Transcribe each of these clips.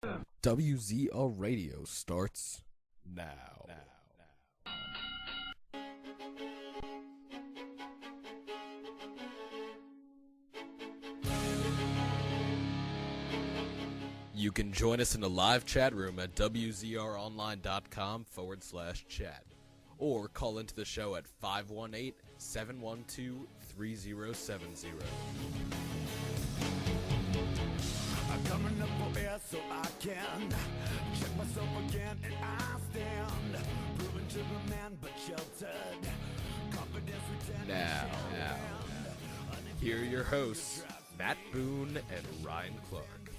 WZR Radio starts now. You can join us in the live chat room at WZROnline.com/chat or call into the show at 518-712-3070. I'm coming up for air so I can check myself again and I stand proven to the man but sheltered confidence returned. Now, here are your hosts, Matt Boone and Ryan Clark.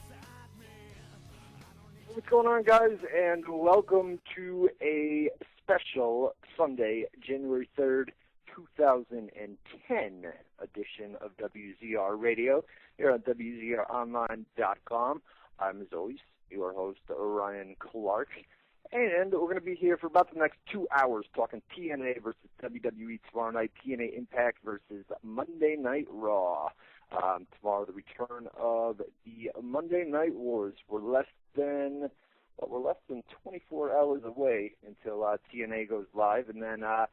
What's going on, guys, and welcome to a special Sunday, January 3rd, 2010 edition of WZR Radio here on WZROnline.com. I'm, as always, your host, Ryan Clark, and we're going to be here for about the next 2 hours talking TNA versus WWE tomorrow night, TNA Impact versus Monday Night Raw. Tomorrow, the return of the Monday Night Wars. We're less than 24 hours away until TNA goes live, and then at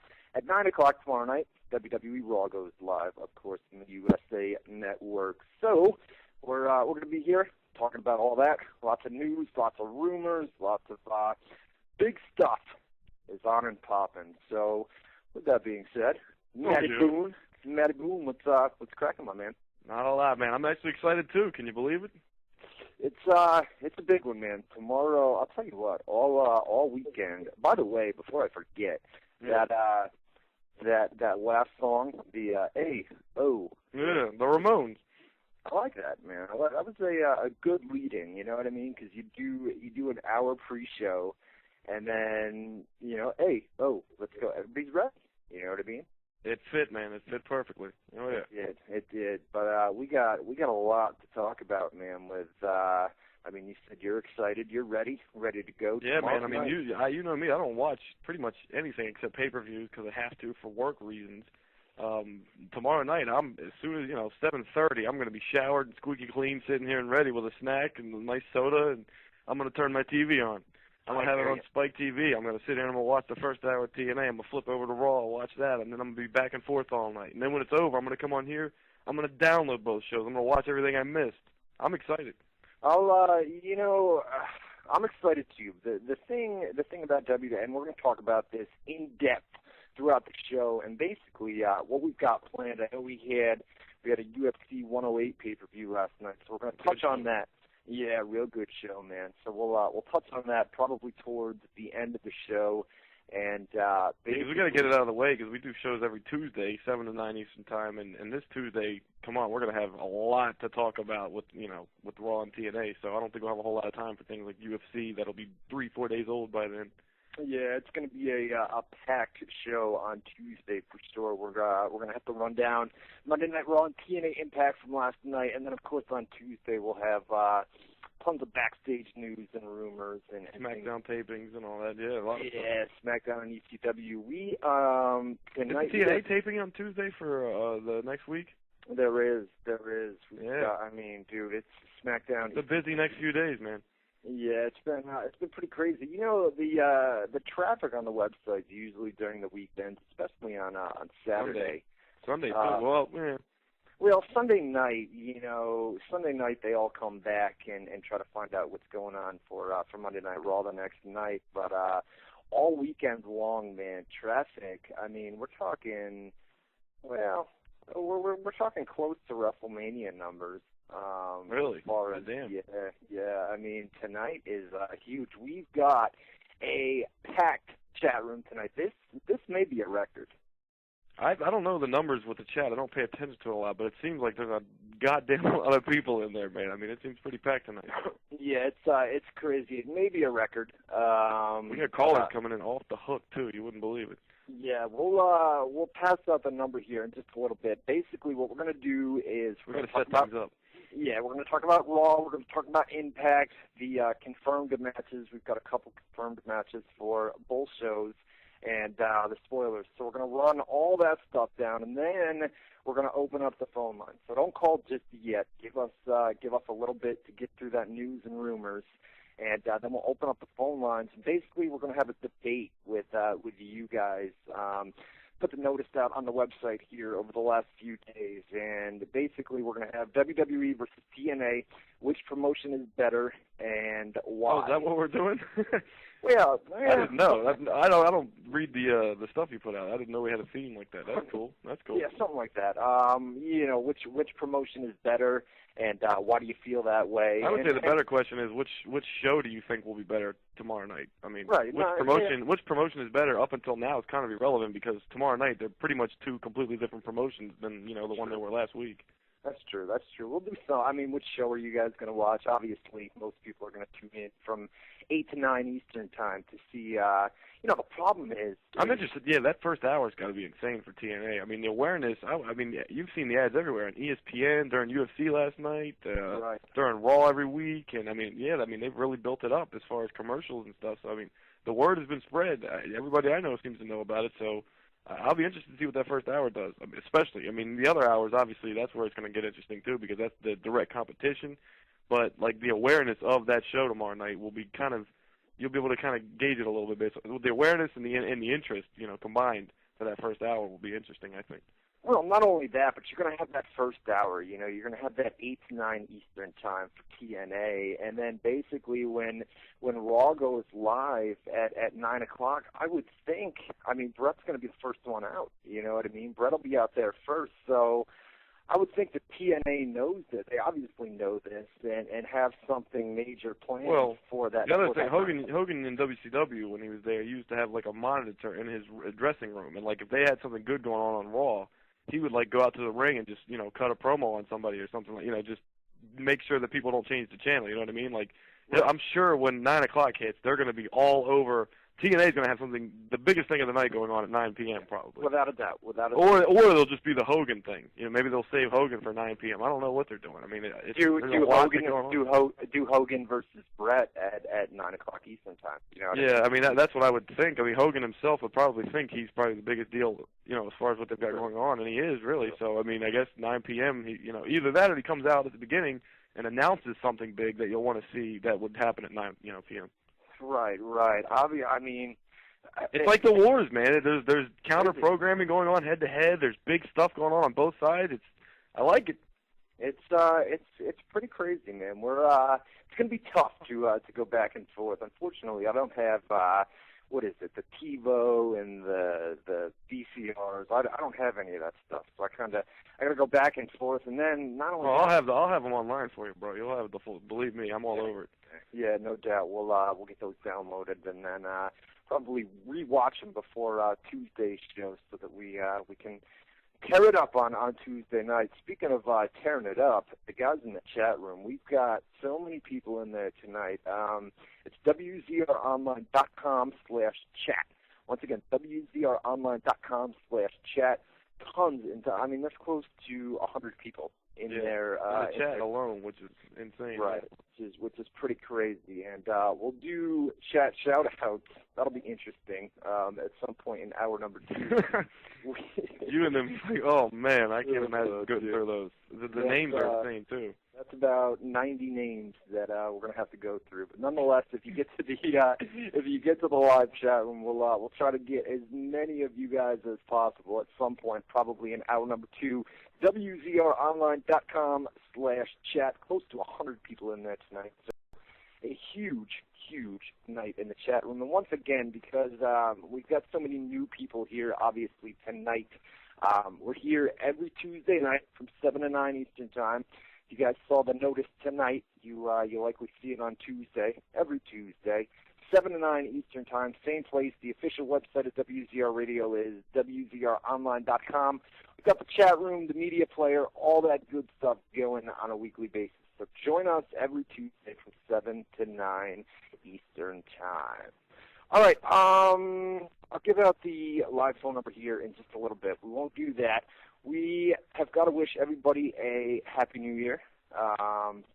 9 o'clock tomorrow night, WWE Raw goes live, of course, in the USA Network. So we're going to be here talking about all that. Lots of news, lots of rumors, lots of big stuff is on and popping. So with that being said, Matty Boone, what's cracking, my man? Not a lot, man. I'm actually excited too. Can you believe it? It's a big one, man. Tomorrow, I'll tell you what, all weekend. By the way, before I forget, that last song, the A.O. Yeah, the Ramones. I like that, man. That was a good lead-in, you know what I mean? Because you do an hour pre-show, and then, A.O., let's go. Everybody's ready, you know what I mean? It fit, man. It fit perfectly. Oh yeah. It did. But we got a lot to talk about, man. With you said you're excited, you're ready to go. Yeah, man. I mean, you know me. I don't watch pretty much anything except pay-per-views because I have to for work reasons. Tomorrow night, as soon as 7:30, I'm going to be showered and squeaky clean, sitting here and ready with a snack and a nice soda, and I'm going to turn my TV on. I'm going to have it on Spike TV. I'm going to sit here and I'm going to watch the first hour of TNA. I'm going to flip over to Raw, watch that, and then I'm going to be back and forth all night. And then when it's over, I'm going to come on here. I'm going to download both shows. I'm going to watch everything I missed. I'm excited. I'm excited too. The thing about WWE, and we're going to talk about this in depth throughout the show, and basically what we've got planned. I know we had a UFC 108 pay-per-view last night, so we're going to touch on that. Yeah, real good show, man. So we'll touch on that probably towards the end of the show, and because we got to get it out of the way because we do shows every Tuesday, 7 to 9 Eastern time, and this Tuesday, come on, we're gonna have a lot to talk about with Raw and TNA. So I don't think we'll have a whole lot of time for things like UFC that'll be 3-4 days old by then. Yeah, it's going to be a packed show on Tuesday for sure. We're going to have to run down Monday Night Raw and TNA Impact from last night, and then of course on Tuesday we'll have tons of backstage news and rumors and SmackDown tapings and all that. Yeah, a lot of stuff. SmackDown and ECW. We tonight. Is the TNA taping on Tuesday for the next week? There is. Yeah. Dude, it's SmackDown. It's a busy next few days, man. Yeah, it's been pretty crazy. The traffic on the website usually during the weekends, especially on Saturday. Sunday. Well, Sunday night, they all come back and try to find out what's going on for Monday Night Raw the next night. But all weekend long, man, traffic. I mean, we're talking. Well, we're talking close to WrestleMania numbers. Really? As far as, damn. Yeah. I mean, tonight is huge. We've got a packed chat room tonight. This may be a record. I don't know the numbers with the chat. I don't pay attention to it a lot, but it seems like there's a goddamn lot of people in there, man. I mean, it seems pretty packed tonight. Yeah, it's crazy. It may be a record. We got callers coming in off the hook too. You wouldn't believe it. Yeah, we'll pass out the number here in just a little bit. Basically, what we're going to do is we're going to set things up. Yeah, we're going to talk about Raw. We're going to talk about Impact, the confirmed matches. We've got a couple confirmed matches for both shows, and the spoilers. So we're going to run all that stuff down, and then we're going to open up the phone line. So don't call just yet. Give us a little bit to get through that news and rumors, and then we'll open up the phone lines. And basically, we're going to have a debate with you guys. Put the notice out on the website here over the last few days, and basically we're going to have WWE versus TNA. Which promotion is better and why? Oh, is that what we're doing? Well, I didn't know. I don't read the stuff you put out. I didn't know we had a theme like that. That's cool. That's cool. Yeah, something like that. Which promotion is better, and why do you feel that way? I would say the better question is which show do you think will be better tomorrow night? I mean, right, which promotion is better up until now is kind of irrelevant because tomorrow night they're pretty much two completely different promotions than the one they were last week. That's true. We'll do so. I mean, which show are you guys going to watch? Obviously, most people are going to tune in from 8 to 9 Eastern time to see. The problem is. I'm interested. Yeah, that first hour's got to be insane for TNA. I mean, the awareness. I mean, you've seen the ads everywhere on ESPN during UFC last night, right. during Raw every week, and I mean, they've really built it up as far as commercials and stuff. So I mean, the word has been spread. Everybody I know seems to know about it. So. I'll be interested to see what that first hour does, especially. I mean, the other hours, obviously, that's where it's going to get interesting, too, because that's the direct competition. But, like, the awareness of that show tomorrow night will be kind of – you'll be able to kind of gauge it a little bit. So the awareness and the interest, combined for that first hour will be interesting, I think. Well, not only that, but you're going to have that first hour. You're going to have that 8 to 9 Eastern time for TNA, and then basically when Raw goes live at 9 o'clock, I would think. I mean, Brett's going to be the first one out. You know what I mean? Brett will be out there first, so I would think that TNA knows this. They obviously know this and have something major planned for that. The other thing, Hogan in WCW when he was there used to have like a monitor in his dressing room, and like if they had something good going on Raw. He would like go out to the ring and just cut a promo on somebody or something like just make sure that people don't change the channel. You know what I mean? Like right. I'm sure when 9 o'clock hits, they're going to be all over. TNA is going to have something, the biggest thing of the night going on at 9 p.m. probably. Without a doubt. Or it'll just be the Hogan thing. Maybe they'll save Hogan for 9 p.m. I don't know what they're doing. I mean, do Hogan versus Brett at 9 o'clock Eastern time. You know what I mean, that's what I would think. I mean, Hogan himself would probably think he's probably the biggest deal, as far as what they've got going on, and he is really. So I mean, I guess 9 p.m. Either that or he comes out at the beginning and announces something big that you'll want to see that would happen at 9 p.m. Right. I mean, it's like the wars, man. There's counter programming going on head to head. There's big stuff going on both sides. I like it. It's pretty crazy, man. It's gonna be tough to go back and forth. Unfortunately, I don't have the TiVo and the VCRs. I don't have any of that stuff. So I gotta go back and forth, and then not only. Well, I'll have them online for you, bro. You'll have the full. Believe me, I'm all over it. Yeah, no doubt. We'll get those downloaded and then probably rewatch them before Tuesday's show so that we can tear it up on Tuesday night. Speaking of tearing it up, the guys in the chat room, we've got so many people in there tonight. It's WZROnline.com/chat. Once again, WZROnline.com/chat. Tons that's close to 100 people in there. In the chat alone, which is insane. Right, which is pretty crazy. And we'll do chat shout-outs. That'll be interesting at some point in hour number 2. You and them, oh, man, I can't imagine good for those. The names are insane, too. That's about 90 names that we're going to have to go through. But nonetheless, if you get to the live chat room, we'll try to get as many of you guys as possible at some point, probably in hour number 2. WZROnline.com/chat. Close to 100 people in there tonight. So a huge night in the chat room. And once again, because we've got so many new people here, obviously tonight, we're here every Tuesday night from 7 to 9 Eastern time. You guys saw the notice tonight. You'll likely see it on Tuesday, every Tuesday, 7 to 9 Eastern time, same place. The official website of WZR Radio is WZROnline.com. We've got the chat room, the media player, all that good stuff going on a weekly basis. So join us every Tuesday from 7 to 9 Eastern time. All right, I'll give out the live phone number here in just a little bit. We won't do that. We have got to wish everybody a Happy New Year.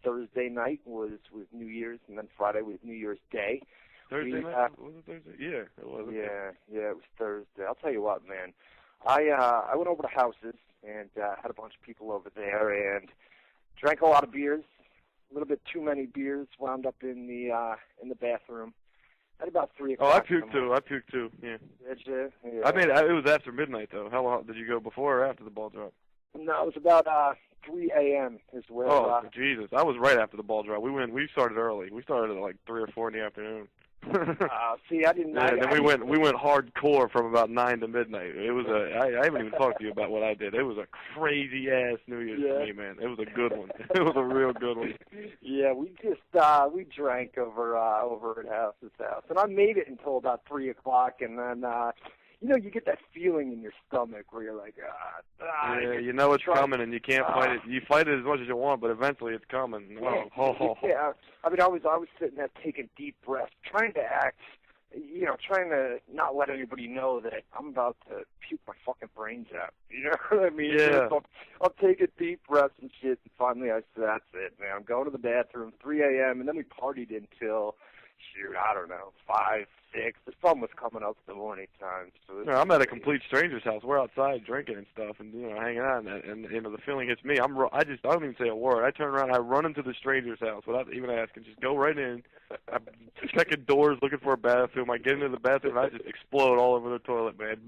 Thursday night was New Year's, and then Friday was New Year's Day. Thursday night? Was it Thursday? Yeah, it was. Yeah, it was Thursday. I'll tell you what, man. I went over to houses and had a bunch of people over there and drank a lot of beers, little bit too many beers, wound up in the bathroom at about 3 Oh, I o'clock. puked too. Yeah. Did you? Yeah. I mean, it was after midnight though. How long did you go before or after the ball drop? No, it was about 3 a.m. is where. Oh, Jesus! I was right after the ball drop. We started early. We started at like 3 or 4 in the afternoon. See, I didn't. Yeah, and then we went hardcore from about 9 to midnight. It was I haven't even talked to you about what I did. It was a crazy ass New Year's for me, man. It was a good one. It was a real good one. Yeah, we just we drank over at House's house, and I made it until about 3 o'clock, and then you get that feeling in your stomach where you're like, yeah, you know it's coming, and you can't fight it. You fight it as much as you want, but eventually it's coming. Yeah, I mean, I was sitting there taking deep breaths, trying to act, trying to not let anybody know that I'm about to puke my fucking brains out. You know what I mean? Yeah. I'll take a deep breath and shit, and finally I said, that's it, man. I'm going to the bathroom, 3 a.m., and then we partied until, I don't know, 5, 6. The sun was coming up in the morning time. So no, I'm at a complete stranger's house. We're outside drinking and stuff, and hanging out, and the feeling hits me. I don't even say a word. I turn around, I run into the stranger's house without even asking. Just go right in. I'm checking doors, looking for a bathroom. I get into the bathroom, and I just explode all over the toilet, man.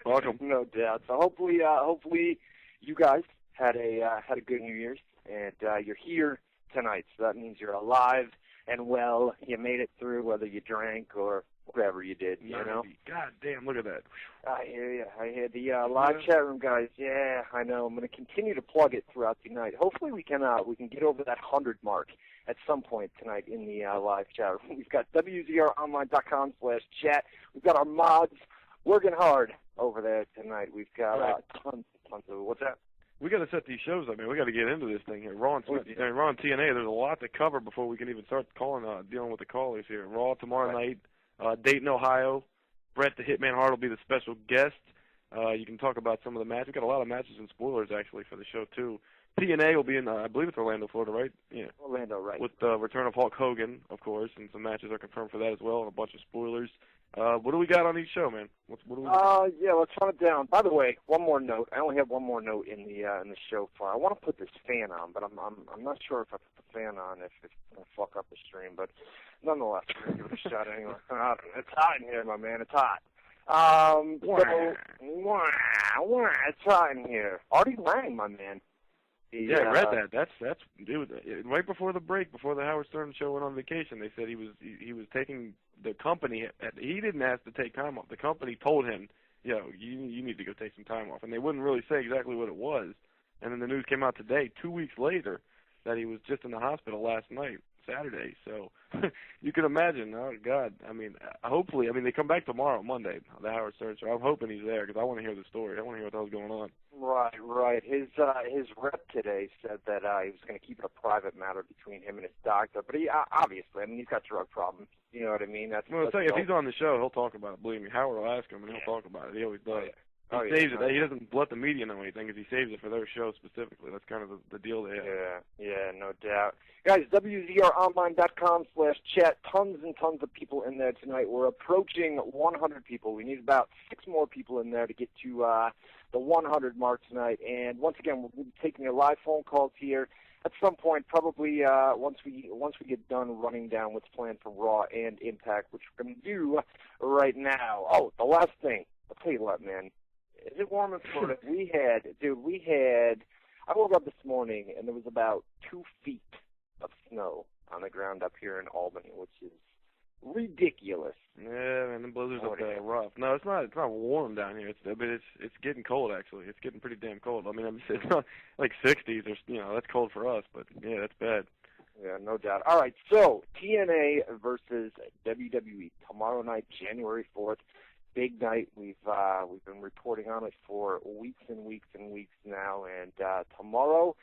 Welcome. No doubt. So hopefully, you guys had a good New Year's, and you're here tonight. So that means you're alive and well. You made it through, whether you drank or whatever you did. God damn, look at that. I hear you. I hear the live chat room guys. Yeah, I know. I'm going to continue to plug it throughout the night. Hopefully, we can get over that 100 mark at some point tonight in the live chat room. We've got WZROnline.com/chat. We've got our mods working hard over there tonight. We've got tons of what's that? We got to set these shows up, man. We got to get into this thing here. Raw and TNA. There's a lot to cover before we can even start dealing with the callers here. Raw tomorrow night, Dayton, Ohio. Bret the Hitman Hart will be the special guest. You can talk about some of the matches. We've got a lot of matches and spoilers actually for the show too. TNA will be in, I believe it's Orlando, Florida, right? Yeah. Orlando, right. With the return of Hulk Hogan, of course, and some matches are confirmed for that as well, and a bunch of spoilers. What do we got on each show, man? What do we yeah, let's run it down. By the way, one more note. I only have one more note in the show file. I want to put this fan on, but I'm not sure if I put the fan on if it's gonna fuck up the stream. But nonetheless, we're gonna give it a shot anyway. It's hot in here, my man. It's hot. It's hot in here. Artie Lang, my man. Yeah, I read that. That's it was right before the break, before the Howard Stern show went on vacation. They said he was taking the company. He didn't ask to take time off. The company told him, you need to go take some time off, and they wouldn't really say exactly what it was. And then the news came out today, 2 weeks later, that he was just in the hospital last night, Saturday. So you can imagine. Oh God, I mean, hopefully, they come back tomorrow, Monday, the Howard Stern show. I'm hoping he's there because I want to hear the story. I want to hear what the hell's going on. Right. His rep today said that he was going to keep it a private matter between him and his doctor. But he obviously, he's got drug problems. You know what I mean? That's if he's on the show, he'll talk about it. Believe me, Howard will ask him, and he'll talk about it. He always does. He saves it. He doesn't let the media know anything because he saves it for their show specifically. That's kind of the deal they have. Yeah, no doubt. Guys, WZROnline.com/chat. Tons and tons of people in there tonight. We're approaching 100 people. We need about 6 more people in there to get to the 100 mark tonight. And once again, we'll be taking your live phone calls here at some point, probably once we get done running down what's planned for Raw and Impact, which we're going to do right now. Oh, the last thing. I'll tell you what, man. Is it warm in Florida? I woke up this morning and there was about 2 feet of snow on the ground up here in Albany, which is ridiculous. Yeah, man, the blizzards up there are rough. No, it's not warm down here. It's getting cold actually. It's getting pretty damn cold. It's not like 60s or that's cold for us, but yeah, that's bad. Yeah, no doubt. All right, so TNA versus WWE tomorrow night, January 4th. Big night. We've been reporting on it for weeks and weeks and weeks now, and tomorrow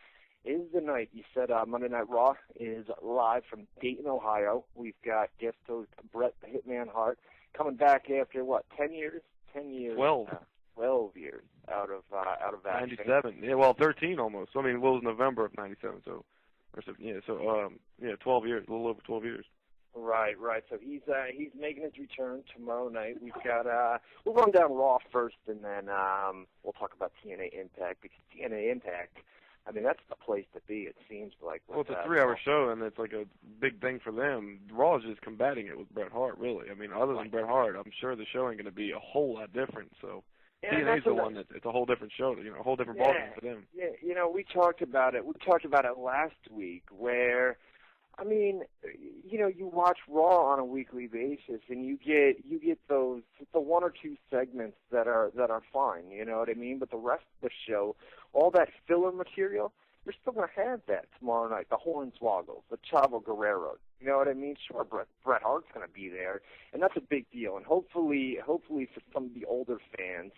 is the night. You said Monday Night Raw is live from Dayton, Ohio. We've got guest host Bret the Hitman Hart coming back after 10 years? 10 years. 12. 12 years out of action. 97. Yeah, well, 13 almost. It was November of 97. 12 years, a little over 12 years. Right. So he's making his return tomorrow night. We've got we'll run down Raw first, and then we'll talk about TNA Impact, because TNA Impact I mean, that's the place to be, it seems like. Well, it's a 3-hour show, and it's like a big thing for them. Raw is just combating it with Bret Hart, really. I mean, other than Bret Hart, I'm sure the show ain't going to be a whole lot different. So TNA's the one it's a whole different show, a whole different ballgame for them. Yeah, we talked about it. We talked about it last week where, I mean, you watch Raw on a weekly basis, and you get the 1 or 2 segments that are fine, you know what I mean? But the rest of the show, all that filler material, you're still going to have that tomorrow night. The Hornswoggles, the Chavo Guerrero, you know what I mean? Sure, Bret Hart's going to be there, and that's a big deal. And hopefully for some of the older fans,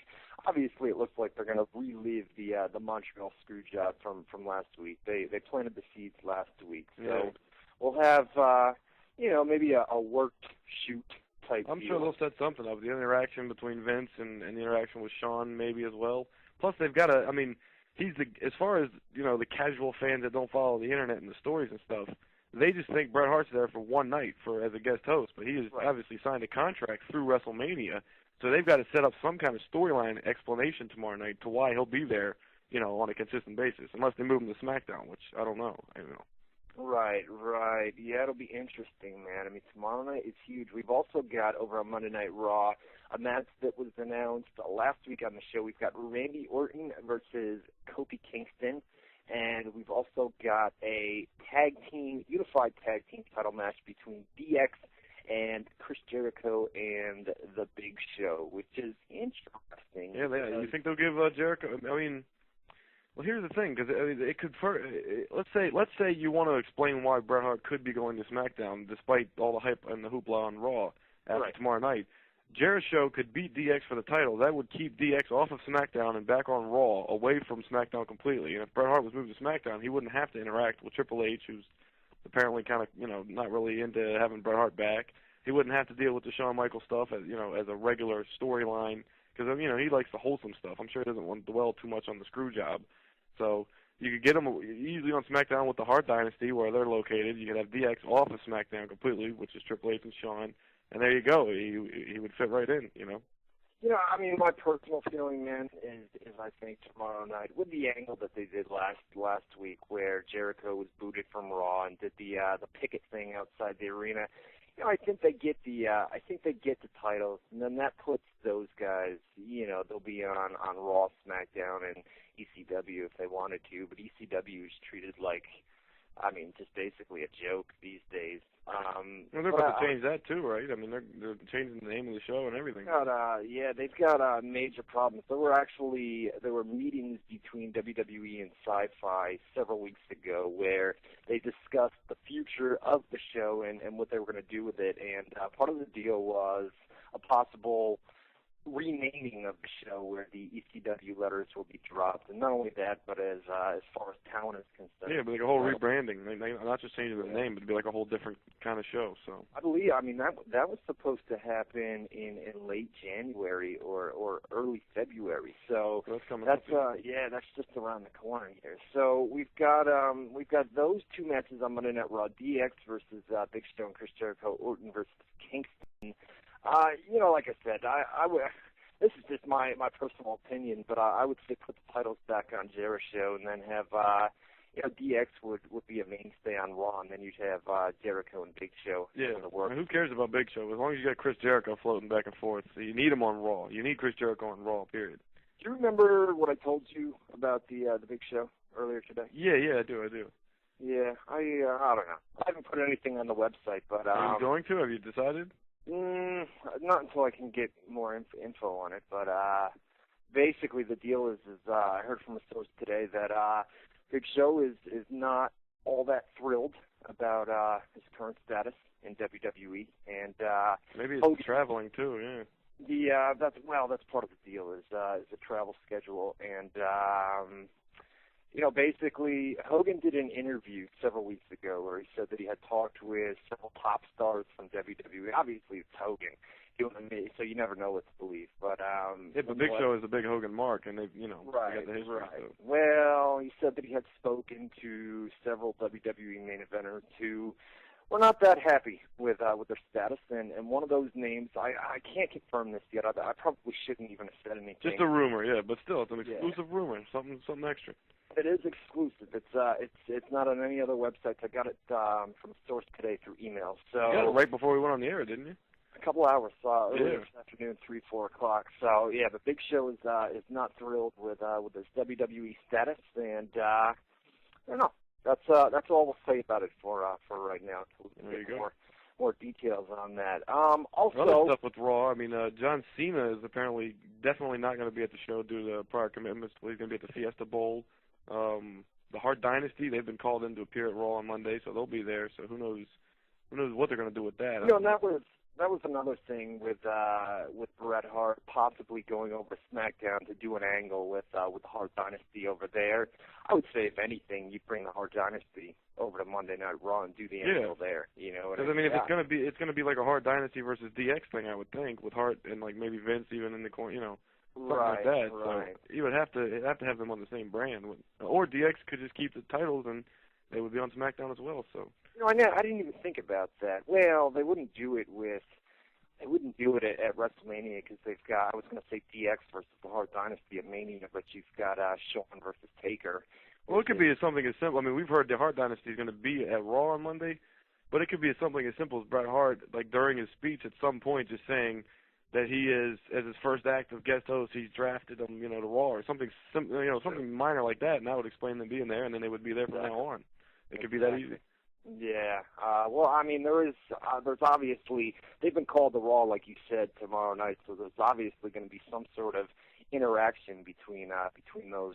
obviously it looks like they're going to relive the Montreal Screwjob from last week. They planted the seeds last week, so. Yeah. We'll have, maybe a worked shoot type I'm deal. sure they'll set something up. The interaction between Vince and the interaction with Shawn maybe as well. Plus, they've got to, I mean, as far as, the casual fans that don't follow the internet and the stories and stuff, they just think Bret Hart's there for one night as a guest host. But he has obviously signed a contract through WrestleMania, so they've got to set up some kind of storyline explanation tomorrow night to why he'll be there, on a consistent basis, unless they move him to SmackDown, which I don't know. Right. Yeah, it'll be interesting, man. I mean, tomorrow night is huge. We've also got, over on Monday Night Raw, a match that was announced last week on the show. We've got Randy Orton versus Kofi Kingston, and we've also got a unified tag team title match between DX and Chris Jericho and The Big Show, which is interesting. Yeah, you think they'll give Jericho, well, here's the thing, because it could. Let's say you want to explain why Bret Hart could be going to SmackDown, despite all the hype and the hoopla on Raw after tomorrow night. Jericho could beat DX for the title. That would keep DX off of SmackDown and back on Raw, away from SmackDown completely. And if Bret Hart was moved to SmackDown, he wouldn't have to interact with Triple H, who's apparently kind of not really into having Bret Hart back. He wouldn't have to deal with the Shawn Michaels stuff as a regular storyline, because he likes the wholesome stuff. I'm sure he doesn't want to dwell too much on the screw job. So you could get him easily on SmackDown with the Hart Dynasty, where they're located. You could have DX off of SmackDown completely, which is Triple H and Shawn, and there you go. He would fit right in, I mean, my personal feeling, man, is I think tomorrow night, with the angle that they did last week, where Jericho was booted from Raw and did the picket thing outside the arena. I think they get the titles, and then that puts those guys. They'll be on Raw, SmackDown, and ECW if they wanted to, but ECW is treated like, just basically a joke these days. They're about to change that too, right? I mean, they're changing the name of the show and everything. They've got major problems. There were meetings between WWE and Sci-Fi several weeks ago where they discussed the future of the show and what they were going to do with it. And part of the deal was a possible renaming of the show where the ECW letters will be dropped, and not only that, but as far as talent is concerned. Yeah, but like a whole rebranding. They not just changing the name, but it'd be like a whole different kind of show. So I believe, that was supposed to happen in late January or early February. So that's just around the corner here. So we've got those two matches on Monday Night Raw: DX versus Big Show and Chris Jericho, Orton versus Kingston. Like I said, I would. This is just my personal opinion, but I would say put the titles back on Jericho, and then have DX would be a mainstay on Raw, and then you'd have Jericho and Big Show. Yeah. Who cares about Big Show? As long as you got Chris Jericho floating back and forth, so you need him on Raw. You need Chris Jericho on Raw. Period. Do you remember what I told you about the Big Show earlier today? Yeah, I do. Yeah, I don't know. I haven't put anything on the website, but are you going to? Have you decided? Not until I can get more info on it, but basically the deal is I heard from a source today that Big Show is not all that thrilled about his current status in WWE, and maybe it's traveling too. Yeah. That's part of the deal is the travel schedule, and basically Hogan did an interview several weeks ago where he said that he had talked with several top stars from WWE. Obviously, it's Hogan. So you never know what to believe. But but Big Show is a big Hogan mark, and they got the history. Right. So. Well, he said that he had spoken to several WWE main eventers who we're not that happy with their status, and one of those names, I can't confirm this yet. I probably shouldn't even have said anything. Just a rumor, yeah, but still, it's an exclusive rumor, something extra. It is exclusive. It's not on any other websites. I got it from a source today through email. So you got it right before we went on the air, didn't you? A couple hours, earlier this afternoon, 3-4 o'clock. So yeah, the Big Show is not thrilled with his WWE status, and I don't know. That's all we'll say about it for right now. There you go. More details on that. Also, other stuff with Raw. I mean, John Cena is apparently definitely not going to be at the show due to prior commitments. He's going to be at the Fiesta Bowl. The Hart Dynasty, they've been called in to appear at Raw on Monday, so they'll be there. So who knows what they're going to do with that? No, that was another thing with Bret Hart possibly going over to SmackDown to do an angle with the Hart Dynasty over there. I would say, if anything, you bring the Hart Dynasty over to Monday Night Raw and do the angle there. You know what I mean? If it's gonna be like a Hart Dynasty versus DX thing, I would think, with Hart and like maybe Vince even in the corner, something like that. Right. So you would have to have them on the same brand, or DX could just keep the titles and they would be on SmackDown as well. So. I didn't even think about that. Well, they wouldn't do it at WrestleMania because they've got, I was going to say DX versus the Hart Dynasty at Mania, but you've got Shawn versus Taker. Well, it could be something as simple. I mean, we've heard the Hart Dynasty is going to be at Raw on Monday, but it could be something as simple as Bret Hart, like during his speech at some point, just saying that he is, as his first act of guest host, he's drafted them, to Raw or something, something minor like that, and that would explain them being there, and then they would be there from now on. It could be that easy. Yeah. Well, I mean, there's obviously, they've been called to Raw, like you said, tomorrow night, so there's obviously going to be some sort of interaction between those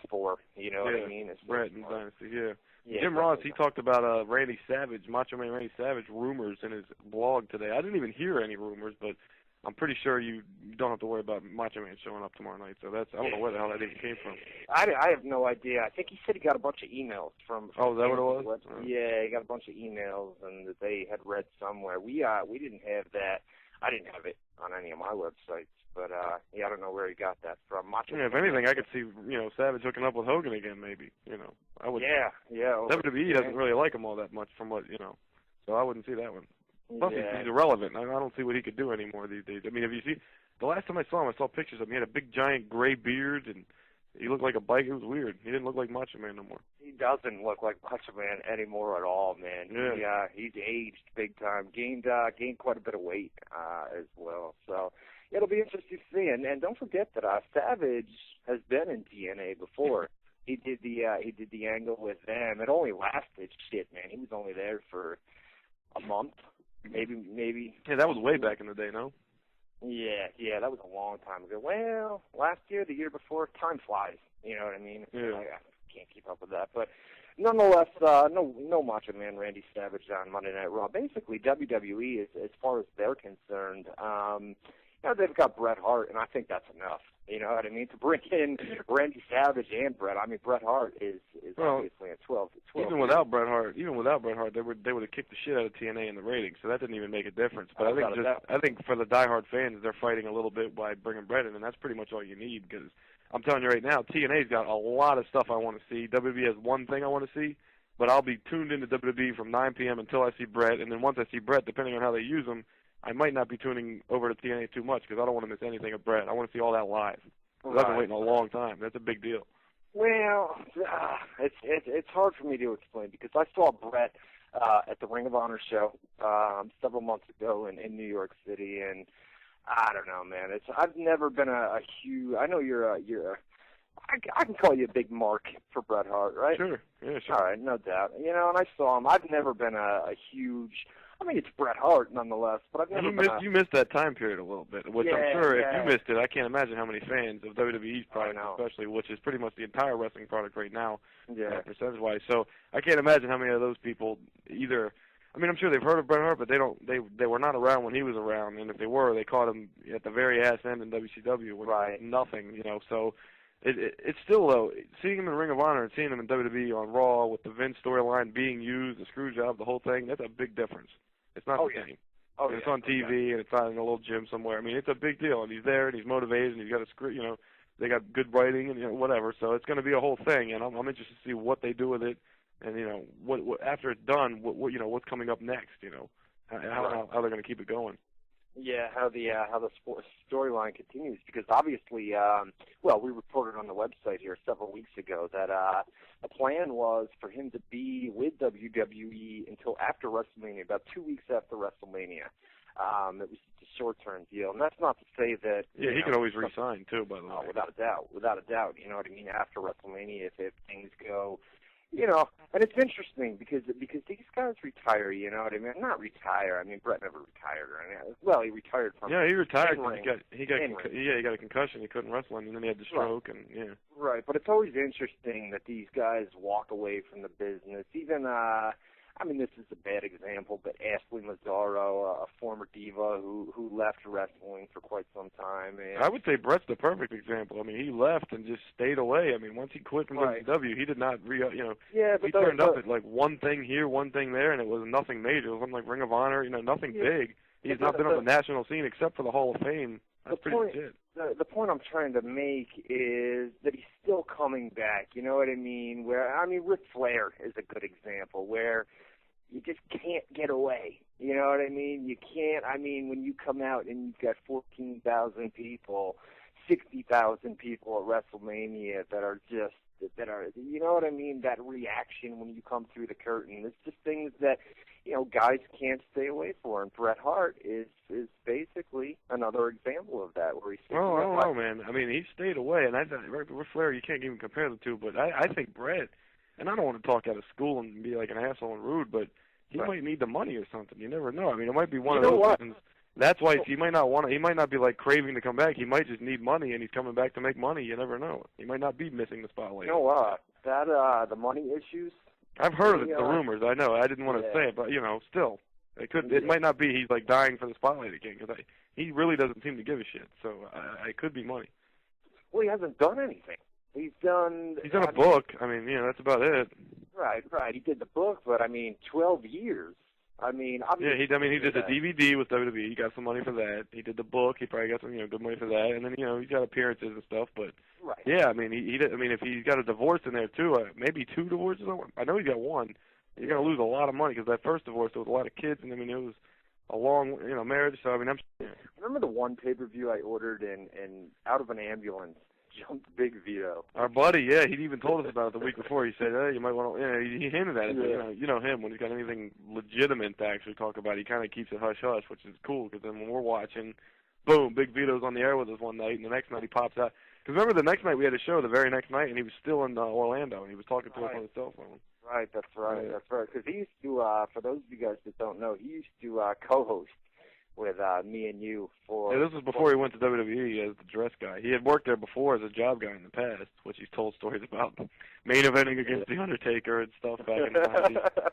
four. You know what I mean? Bret and Dynasty, yeah. Jim Ross, he talked about Randy Savage, Macho Man Randy Savage rumors in his blog today. I didn't even hear any rumors, but I'm pretty sure you don't have to worry about Macho Man showing up tomorrow night. So I don't know where the hell that even came from. I have no idea. I think he said he got a bunch of emails from oh, is that what it was? Yeah, he got a bunch of emails and that they had read somewhere. We didn't have that. I didn't have it on any of my websites. But I don't know where he got that from. Macho if anything, I could see Savage hooking up with Hogan again, maybe. I would. Yeah. WWE doesn't really like him all that much, from what so I wouldn't see that one. Plus, he's irrelevant. I don't see what he could do anymore these days. I mean, if you see, the last time I saw him, I saw pictures of him. He had a big, giant gray beard, and he looked like a bike. It was weird. He didn't look like Macho Man no more. He doesn't look like Macho Man anymore at all, man. Yeah. He's aged big time. Gained quite a bit of weight as well. So it'll be interesting to see. And don't forget that Savage has been in TNA before. He did the angle with them. It only lasted man. He was only there for a month. Maybe. Yeah, that was way back in the day, no? Yeah, that was a long time ago. Well, last year, the year before, time flies. You know what I mean? Yeah. I can't keep up with that. But nonetheless, no Macho Man Randy Savage on Monday Night Raw. Basically, WWE, as far as they're concerned, they've got Bret Hart, and I think that's enough. You know what I mean? To bring in Randy Savage and Bret. I mean, Bret Hart is obviously at 12. Even without Bret Hart, they would have kicked the shit out of TNA in the ratings. So that didn't even make a difference. But I think for the diehard fans, they're fighting a little bit by bringing Bret in, and that's pretty much all you need. Because I'm telling you right now, TNA's got a lot of stuff I want to see. WWE has one thing I want to see, but I'll be tuned into WWE from 9 p.m. until I see Bret, and then once I see Bret, depending on how they use him, I might not be tuning over to TNA too much because I don't want to miss anything of Bret. I want to see all that live. Right. I've been waiting a long time. That's a big deal. Well, it's hard for me to explain because I saw Bret at the Ring of Honor show several months ago in New York City, and I don't know, man. I've never been a huge. I know I can call you a big mark for Bret Hart, right? Sure. Yeah, sure. All right, no doubt. And I saw him. I've never been a huge. I mean, it's Bret Hart nonetheless, but I've never been you missed that time period a little bit, which I'm sure if you missed it, I can't imagine how many fans of WWE's product, especially, which is pretty much the entire wrestling product right now, percentage-wise. So I can't imagine how many of those people either. I mean, I'm sure they've heard of Bret Hart, but they were not around when he was around, and if they were, they caught him at the very ass end in WCW when nothing, So it's still, though, seeing him in the Ring of Honor and seeing him in WWE on Raw with the Vince storyline being used, the screw job, the whole thing, that's a big difference. It's not the same. It's on TV and it's not in a little gym somewhere. I mean, it's a big deal, and he's there and he's motivated and he's got a script. They got good writing and whatever. So it's going to be a whole thing, and I'm interested to see what they do with it. and what after it's done, what what's coming up next, how they're going to keep it going. Yeah, how the storyline continues, because obviously, we reported on the website here several weeks ago that the plan was for him to be with WWE until after WrestleMania, about 2 weeks after WrestleMania. It was just a short-term deal, and that's not to say that. Yeah, he can always re-sign too, by the way. Without a doubt. You know what I mean? After WrestleMania, if things go. And it's interesting because these guys retire, you know what I mean? Not retire. I mean, Brett never retired or anything. Well, he retired from. Yeah, he retired because he got a concussion. He couldn't wrestle, and then he had the stroke, and yeah. Right, but it's always interesting that these guys walk away from the business. Even this is a bad example, but Ashley Mazzaro, a former diva who left wrestling for quite some time. And I would say Brett's the perfect example. I mean, he left and just stayed away. I mean, once he quit from WCW, he did not he turned up at like one thing here, one thing there, and it was nothing major. It wasn't like Ring of Honor, nothing big. He's not been on the national scene except for the Hall of Fame. That's pretty much it. The point I'm trying to make is that he's still coming back. You know what I mean? Ric Flair is a good example where you just can't get away. You know what I mean? You can't. When you come out and you've got 14,000 people, 60,000 people at WrestleMania that are, you know what I mean? That reaction when you come through the curtain. It's just things that, guys can't stay away for. And Bret Hart is basically another example of that, where he's. I don't know, man. I mean, he stayed away, and with Flair, you can't even compare the two. But I think Bret, and I don't want to talk out of school and be like an asshole and rude, but he might need the money or something. You never know. I mean, it might be one of those reasons. That's why he might not want to. He might not be like craving to come back. He might just need money, and he's coming back to make money. You never know. He might not be missing the spotlight. You know what? The money issues. I've heard the rumors. I know. I didn't want to say it, but still, it could. It might not be. He's like dying for the spotlight again because he really doesn't seem to give a shit. So it could be money. Well, he hasn't done anything. He's done a book. I mean, that's about it. Right. He did the book, but 12 years. He did the DVD with WWE. He got some money for that. He did the book. He probably got some, good money for that. And then, he's got appearances and stuff. But yeah, he did. If he's got a divorce in there too, maybe 2 divorces. I know he's got one. He's gonna lose a lot of money because that first divorce there was a lot of kids, and it was a long, marriage. So remember the one pay-per-view I ordered and out of an ambulance jumped Big Vito. Our buddy, yeah, he even told us about it the week before. He said, hey, you might want to, he hinted at it. Yeah. But, you know him, when he's got anything legitimate to actually talk about, he kind of keeps it hush-hush, which is cool, because then when we're watching, boom, Big Vito's on the air with us one night, and the next night he pops out. Because remember the next night we had a show, the very next night, and he was still in Orlando, and he was talking to us on his cell phone. Right, that's right. Because he used to, for those of you guys that don't know, he used to co-host with me and you for. Yeah, this was before he went to WWE as the dress guy. He had worked there before as a job guy in the past, which he's told stories about main eventing against The Undertaker and stuff back in the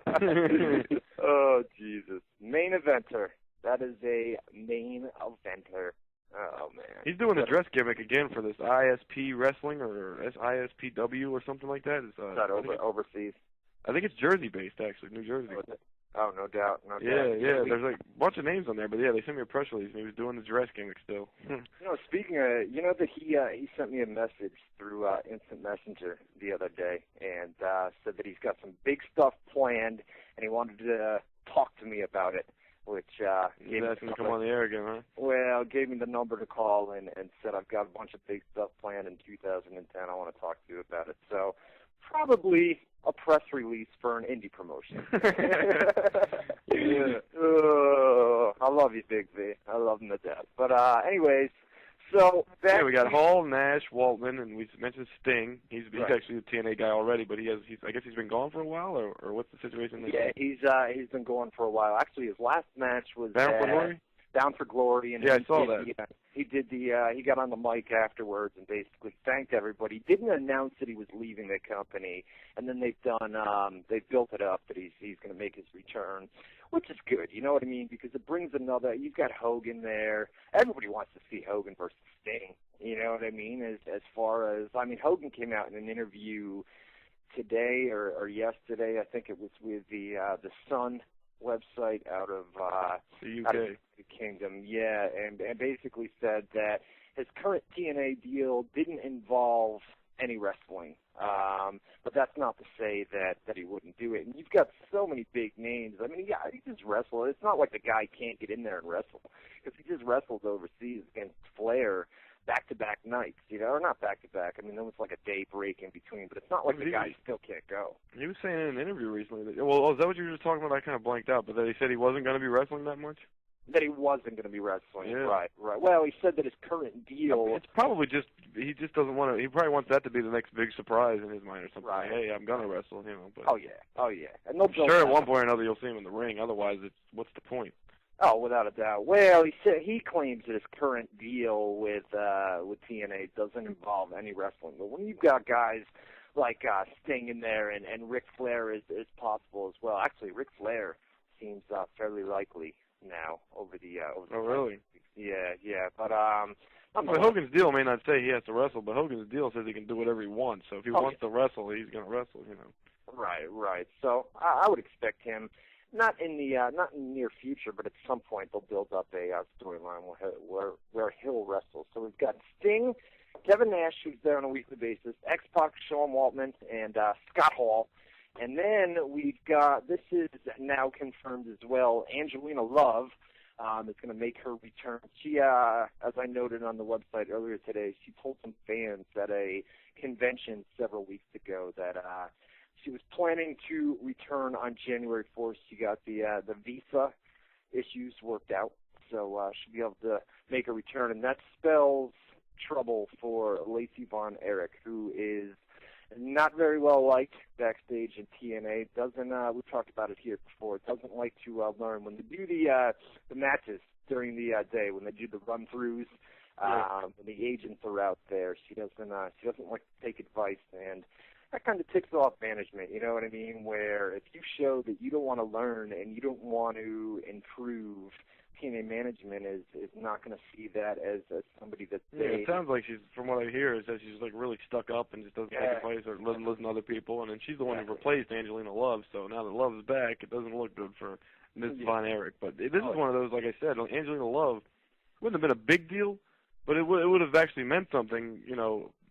90s. Oh, Jesus. Main eventer. That is a main eventer. Oh, man. He's doing a dress gimmick again for this ISP Wrestling or ISPW or something like that. Is that overseas? I think it's Jersey-based, actually, New Jersey. Oh, no doubt. Yeah. There's like a bunch of names on there, but yeah, they sent me a press release, and he was doing the dress gimmick still. Speaking of, that he sent me a message through Instant Messenger the other day, and said that he's got some big stuff planned, and he wanted to talk to me about it. Which he's asking to come on the air again, huh? Well, gave me the number to call and said I've got a bunch of big stuff planned in 2010. I want to talk to you about it. So probably a press release for an indie promotion. Yeah. I love you, Big V. I love him to death. But anyways, so we got Hall, Nash, Waltman, and we mentioned Sting. He's actually a TNA guy already, but I guess he's been gone for a while, or what's the situation there? Yeah, he's been gone for a while. Actually, his last match was Down for Glory, and I saw that. He did he got on the mic afterwards and basically thanked everybody. He didn't announce that he was leaving the company, and then they've built it up that he's going to make his return, which is good. You know what I mean? Because it brings you've got Hogan there. Everybody wants to see Hogan versus Sting. You know what I mean? As far as Hogan came out in an interview today or yesterday. I think it was with the Sun website out of the UK, out of the Kingdom, and basically said that his current TNA deal didn't involve any wrestling. But that's not to say that he wouldn't do it. And you've got so many big names. I mean, yeah, he just wrestled. It's not like the guy can't get in there and wrestle, because he just wrestled overseas against Flair back-to-back nights, or not back-to-back. I mean, there was like a day break in between, but it's not like the guy still can't go. He was saying in an interview recently that, well, is that what you were just talking about? I kind of blanked out, but that he said he wasn't going to be wrestling that much? That he wasn't going to be wrestling, yeah. Right. Well, he said that his current deal... It's probably just, he just doesn't want to, he probably wants that to be the next big surprise in his mind or something. Right. Like, hey, I'm going to wrestle, But Oh, yeah. And I'm sure at one point or another you'll see him in the ring, otherwise what's the point? Oh, without a doubt. Well, he claims that his current deal with TNA doesn't involve any wrestling. But when you've got guys like Sting in there and Ric Flair is possible as well. Actually, Ric Flair seems fairly likely now over the Oh, really? Yeah. But Hogan's deal may not say he has to wrestle, but Hogan's deal says he can do whatever he wants. So if he wants to wrestle, he's going to wrestle. Right. So I would expect him. Not in the near future, but at some point they'll build up a storyline where he'll wrestle. So we've got Sting, Kevin Nash, who's there on a weekly basis, X-Pac, Shawn Waltman, and Scott Hall. And then we've got, this is now confirmed as well, Angelina Love is going to make her return. She, as I noted on the website earlier today, she told some fans at a convention several weeks ago that she was planning to return on January 4th. She got the visa issues worked out, so she'll be able to make a return. And that spells trouble for Lacey Von Erich, who is not very well liked backstage in TNA. We've talked about it here before. Doesn't like to learn when they do the matches during the day, when they do the run-throughs. When the agents are out there, she doesn't like to take advice, and that kind of ticks off management, you know what I mean? Where if you show that you don't want to learn and you don't want to improve, TNA management is not going to see that as somebody that's it sounds like she's, from what I hear, is that she's like really stuck up and just doesn't take advice or doesn't listen to other people. And then she's the one who replaced Angelina Love, so now that Love's back, it doesn't look good for Ms. Von Erich. But this is one of those, like I said, Angelina Love wouldn't have been a big deal, but it would have actually meant something,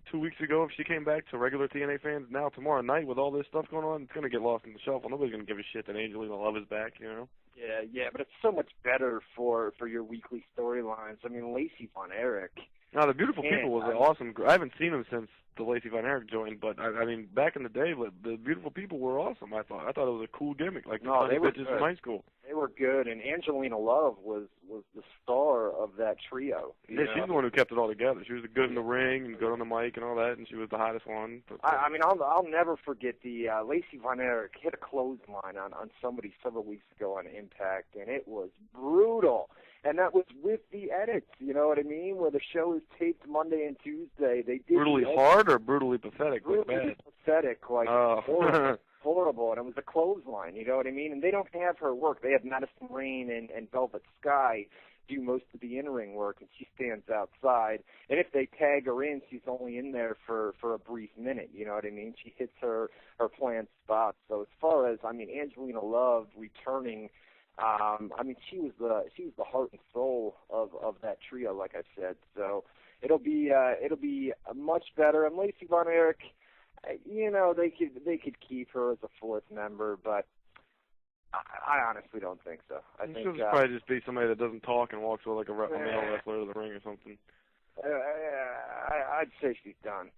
2 weeks ago if she came back to regular TNA fans. Now tomorrow night with all this stuff going on, it's going to get lost in the shuffle. Nobody's going to give a shit that Angelina Love is back, Yeah, but it's so much better for your weekly storylines. I mean, Lacey Von Erich. Now, the Beautiful People was an awesome. I haven't seen them since the Lacey Von Erich joined, but I mean, back in the day, the Beautiful People were awesome. I thought it was a cool gimmick, like the funny bitches from high school. They were good, and Angelina Love was the star of that trio. Yeah, she's the one who kept it all together. She was good in the ring and good on the mic and all that, and she was the hottest one. But, I mean, I'll never forget the Lacey Von Erich hit a clothesline on somebody several weeks ago on Impact, and it was brutal. And that was with the edits, you know what I mean? Where the show is taped Monday and Tuesday. They did brutally hard or brutally pathetic? Brutally pathetic, horrible. And it was a clothesline, you know what I mean? And they don't have her work. They have Madison Rain and Velvet Sky do most of the in-ring work, and she stands outside. And if they tag her in, she's only in there for a brief minute, you know what I mean? She hits her planned spots. So as far as, Angelina Love returning, she was the heart and soul of that trio, like I said. So it'll be much better. And Lacey Von Erich, they could keep her as a fourth member, but I honestly don't think so. I think she'll probably just be somebody that doesn't talk and walks with like a male wrestler to the ring or something. I'd say she's done.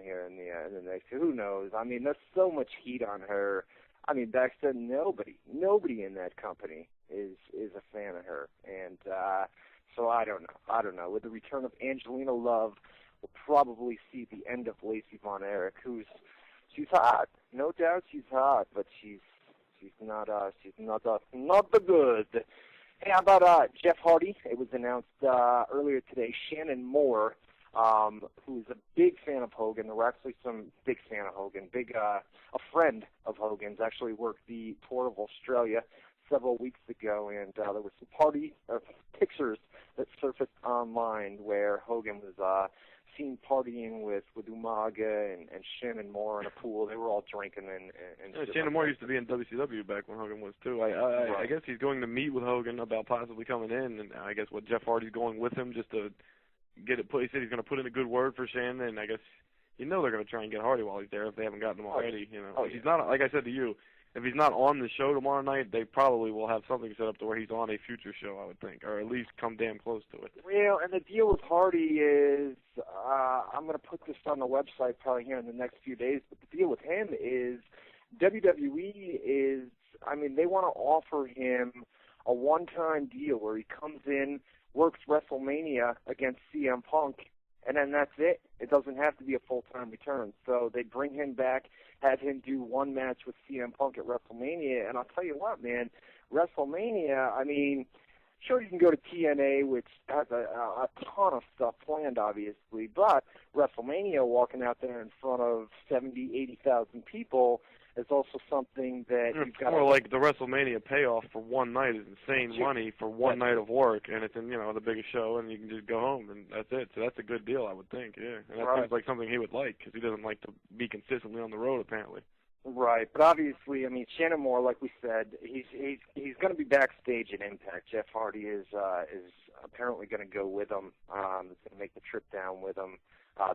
Here in the next. Who knows? I mean, there's so much heat on her. I mean, back then, nobody in that company is a fan of her, and so I don't know. With the return of Angelina Love, we'll probably see the end of Lacey Von Erich, she's hot, no doubt she's hot, but she's not the good. Hey, how about Jeff Hardy? It was announced earlier today. Shannon Moore, who's a big fan of Hogan. There were actually some big fan of Hogan. A friend of Hogan's actually worked the tour of Australia several weeks ago, and there were some pictures that surfaced online where Hogan was seen partying with Umaga and Shannon Moore in a pool. They were all drinking and Shannon Moore used to be in WCW back when Hogan was too. I guess he's going to meet with Hogan about possibly coming in, and I guess Jeff Hardy's going with him just to get it put. He said he's going to put in a good word for Shannon, and I guess you know they're going to try and get Hardy while he's there if they haven't gotten him already. You know, Oh, if he's not, like I said to you, if he's not on the show tomorrow night, they probably will have something set up to where he's on a future show, I would think, or at least come damn close to it. Well, and the deal with Hardy is, I'm going to put this on the website probably here in the next few days, but the deal with him is WWE is, I mean, they want to offer him a one-time deal where he comes in, works WrestleMania against CM Punk, and then that's it. It doesn't have to be a full-time return. So they bring him back, have him do one match with CM Punk at WrestleMania, and I'll tell you what, man, WrestleMania, I mean, sure you can go to TNA, which has a ton of stuff planned, obviously, but WrestleMania, walking out there in front of 70,000, 80,000 people, is also something that you've got. More like the WrestleMania payoff for one night is insane money for one night of work, and it's in the biggest show, and you can just go home, and that's it. So that's a good deal, I would think. Yeah, and that seems like something he would like because he doesn't like to be consistently on the road, apparently. Right, but obviously, I mean, Shannon Moore, like we said, he's going to be backstage at Impact. Jeff Hardy is apparently going to go with him. He's going to make the trip down with him.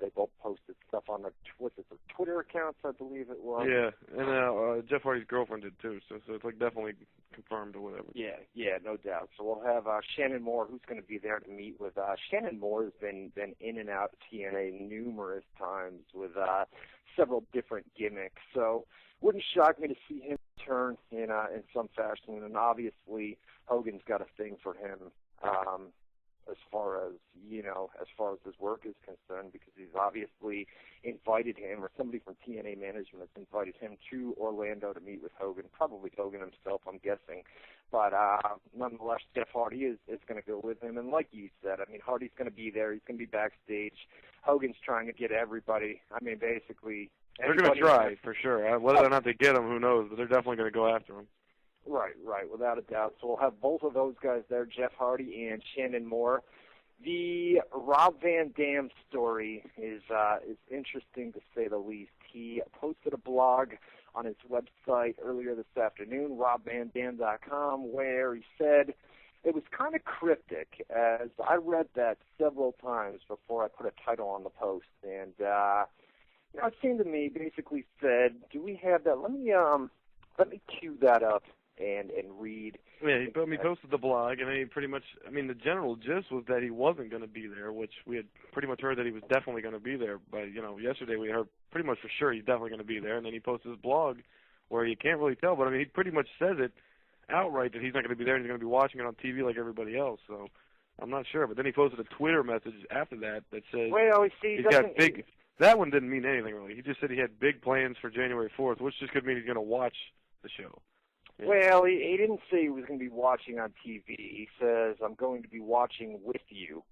They both posted stuff on their Twitter accounts, I believe it was. Yeah, and Jeff Hardy's girlfriend did too, so it's like definitely confirmed or whatever. Yeah, no doubt. So we'll have Shannon Moore, who's going to be there to meet with. Shannon Moore has been in and out of TNA numerous times with several different gimmicks. So wouldn't shock me to see him return in some fashion. And obviously Hogan's got a thing for him. As far as his work is concerned, because he's obviously invited him, or somebody from TNA management has invited him to Orlando to meet with Hogan, probably Hogan himself, I'm guessing. But nonetheless, Jeff Hardy is going to go with him. And like you said, I mean, Hardy's going to be there. He's going to be backstage. Hogan's trying to get everybody. I mean, basically, they're going to try, for sure. Whether or not they get him, who knows, but they're definitely going to go after him. Right, without a doubt. So we'll have both of those guys there, Jeff Hardy and Shannon Moore. The Rob Van Dam story is interesting to say the least. He posted a blog on his website earlier this afternoon, robvandam.com, where he said it was kind of cryptic, as I read that several times before I put a title on the post, and it seemed to me basically said, do we have that? Let me cue that up and read. Yeah, he posted the blog, and he pretty much, I mean, the general gist was that he wasn't going to be there, which we had pretty much heard that he was definitely going to be there. But, yesterday we heard pretty much for sure he's definitely going to be there, and then he posted his blog where you can't really tell, but, I mean, he pretty much says it outright that he's not going to be there and he's going to be watching it on TV like everybody else, so I'm not sure. But then he posted a Twitter message after that says he's got big... That one didn't mean anything, really. He just said he had big plans for January 4th, which just could mean he's going to watch the show. Yeah. Well, he didn't say he was going to be watching on TV. He says, I'm going to be watching with you.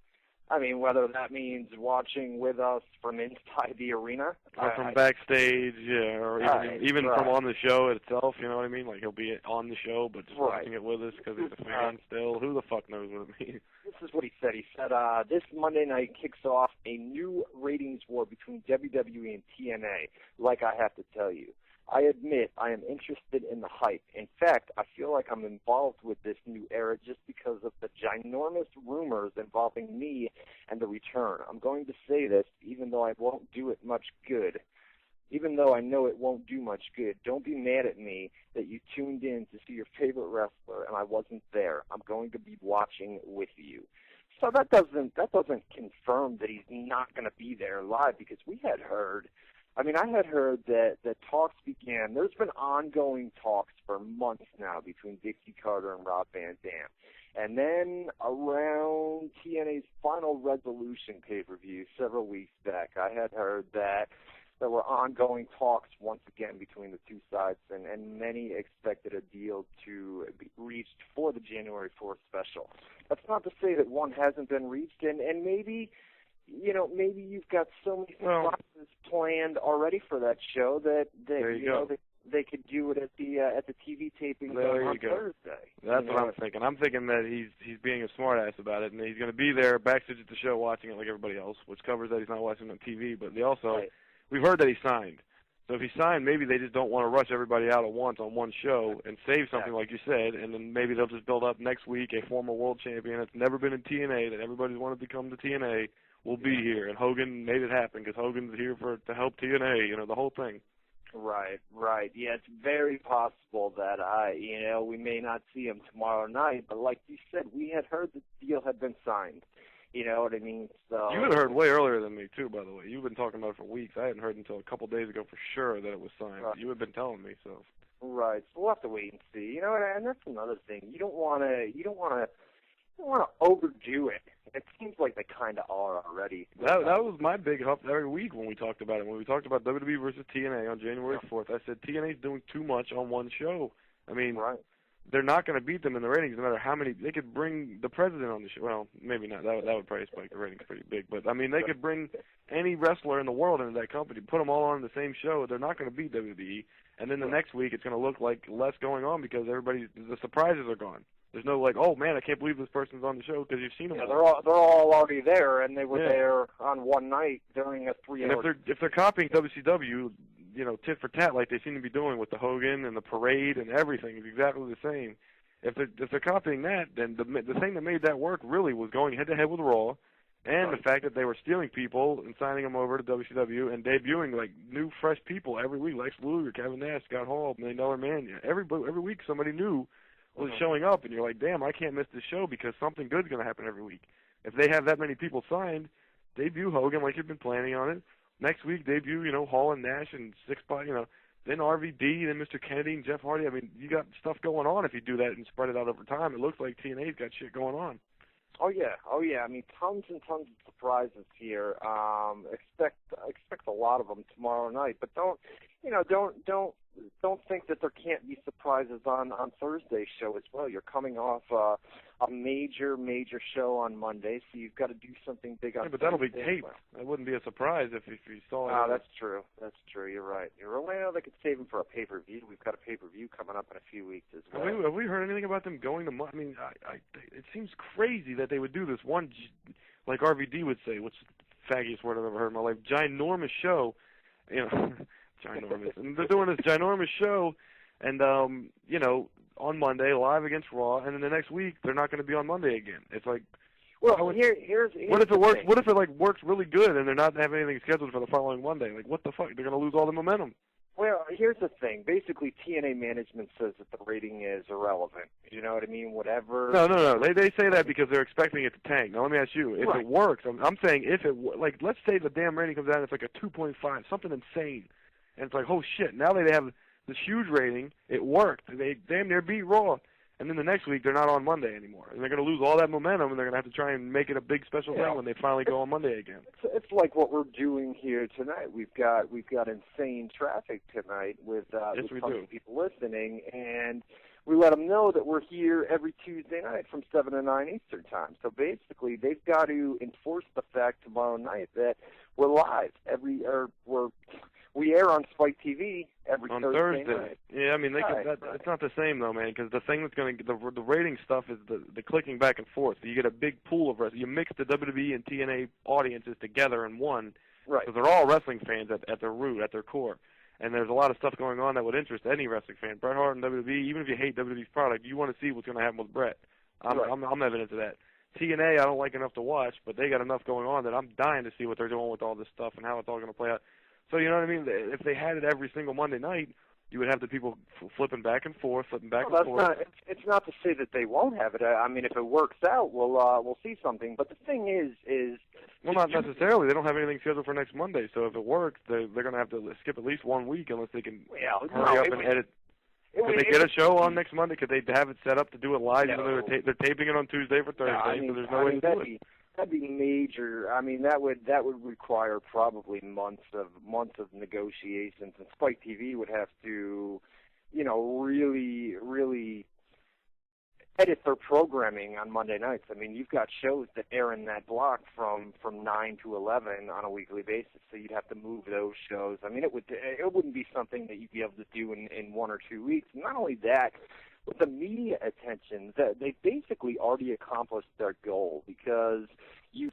I mean, whether that means watching with us from inside the arena. Or from backstage, yeah, or even from on the show itself, you know what I mean? Like, he'll be on the show, but just watching it with us because he's a fan still. Who the fuck knows what it means? This is what he said. He said, this Monday night kicks off a new ratings war between WWE and TNA, like I have to tell you. I admit I am interested in the hype. In fact, I feel like I'm involved with this new era just because of the ginormous rumors involving me and the return. I'm going to say this, even though I won't do it much good. Even though I know it won't do much good, don't be mad at me that you tuned in to see your favorite wrestler and I wasn't there. I'm going to be watching with you. So that doesn't confirm that he's not going to be there live, because we had heard. I mean, I had heard that talks began. There's been ongoing talks for months now between Dixie Carter and Rob Van Dam. And then around TNA's Final Resolution pay-per-view several weeks back, I had heard that there were ongoing talks once again between the two sides, and many expected a deal to be reached for the January 4th special. That's not to say that one hasn't been reached, and maybe you've got so many surprises planned already for that show that they could do it at the TV taping on Thursday. That's what I'm thinking. I'm thinking that he's being a smartass about it, and he's going to be there backstage at the show watching it like everybody else, which covers that he's not watching it on TV. But they also, we've heard that he signed. So if he signed, maybe they just don't want to rush everybody out at once on one show and save something like you said, and then maybe they'll just build up next week a former world champion that's never been in TNA, that everybody's wanted to come to TNA, will be here, and Hogan made it happen because Hogan's here to help TNA, you know, the whole thing. Right. Yeah, it's very possible that we may not see him tomorrow night, but like you said, we had heard the deal had been signed. You know what I mean? So you had heard way earlier than me too, by the way. You've been talking about it for weeks. I hadn't heard until a couple days ago for sure that it was signed. Right. You had been telling me, so. Right. So we'll have to wait and see. You know, and that's another thing. You don't want to overdo it. It seems like they kind of are already. That was my big huff every week when we talked about it. When we talked about WWE versus TNA on January 4th, I said TNA's doing too much on one show. I mean, right. They're not going to beat them in the ratings no matter how many. They could bring the president on the show. Well, maybe not. That would probably spike the ratings pretty big. But, I mean, they could bring any wrestler in the world into that company, put them all on the same show. They're not going to beat WWE. And then the next week it's going to look like less going on because the surprises are gone. There's no like, oh man, I can't believe this person's on the show because you've seen them. Yeah, they're all already there, and they were there on one night during a 3-hour. And if they're copying WCW, you know, tit for tat like they seem to be doing with the Hogan and the parade and everything is exactly the same. If they're copying that, then the thing that made that work really was going head to head with Raw, and the fact that they were stealing people and signing them over to WCW and debuting like new fresh people every week, Lex Luger, Kevin Nash, Scott Hall, $1 Million Man. Every week somebody new was showing up, and you're like, damn, I can't miss this show because something good's going to happen every week. If they have that many people signed, debut Hogan like you've been planning on it. Next week, debut, you know, Hall and Nash and then RVD, then Mr. Kennedy and Jeff Hardy. I mean, you got stuff going on if you do that and spread it out over time. It looks like TNA's got shit going on. Oh yeah. I mean, tons and tons of surprises here. Expect a lot of them tomorrow night, but don't think that there can't be surprises on Thursday's show as well. You're coming off a major show on Monday, so you've got to do something big on. Yeah, but that'll be taped. That wouldn't be a surprise if you saw it. Oh, that's true. You're right. Well, they could save them for a pay-per-view. We've got a pay-per-view coming up in a few weeks as well. Have we heard anything about them going to? I mean, it seems crazy that they would do this one, like RVD would say, which is the faggiest word I've ever heard in my life. Ginormous show, you know, ginormous, and they're doing this ginormous show, and on Monday live against Raw, and then the next week they're not going to be on Monday again. It's like, here's what if it works? What if it like works really good and they're not having anything scheduled for the following Monday? Like, what the fuck? They're going to lose all the momentum. Well, here's the thing. Basically, TNA management says that the rating is irrelevant. You know what I mean? Whatever. No. They say that because they're expecting it to tank. Now, let me ask you. If it works, I'm saying if it like, let's say the damn rating comes out and it's like a 2.5, something insane, and it's like, oh shit! Now they have this huge rating. It worked. They damn near beat Raw. And then the next week they're not on Monday anymore, and they're going to lose all that momentum, and they're going to have to try and make it a big special thing when they finally go on Monday again. It's like what we're doing here tonight. We've got insane traffic tonight with tons of people listening, and we let them know that we're here every Tuesday night from 7 to 9 Eastern time. So basically, they've got to enforce the fact tomorrow night that we're live we air on Spike TV on Thursday night. Yeah, I mean, it's not the same though, man. Because the thing that's going to the rating stuff is the clicking back and forth. So you get a big pool of wrestling. You mix the WWE and TNA audiences together in one, because they're all wrestling fans at their root, at their core. And there's a lot of stuff going on that would interest any wrestling fan. Bret Hart and WWE, even if you hate WWE's product, you want to see what's going to happen with Bret. I'm evident to that. TNA I don't like enough to watch, but they got enough going on that I'm dying to see what they're doing with all this stuff and how it's all going to play out. So, you know what I mean? If they had it every single Monday night, you would have the people flipping back and forth. It's not to say that they won't have it. I mean, if it works out, we'll see something. But the thing is well, not necessarily. They don't have anything scheduled for next Monday. So if it works, they're going to have to skip at least 1 week unless they can hurry up and edit. Could they get a show on next Monday? Could they have it set up to do it live? Even though they're taping it on Tuesday for Thursday, so there's no way to do it. That'd be major. I mean, that would require probably months of negotiations, and Spike TV would have to, really edit their programming on Monday nights. I mean, you've got shows that air in that block from 9 to 11 on a weekly basis, so you'd have to move those shows. I mean, it wouldn't be something that you'd be able to do in 1 or 2 weeks. And not only that, with the media attention, that they basically already accomplished their goal, because you've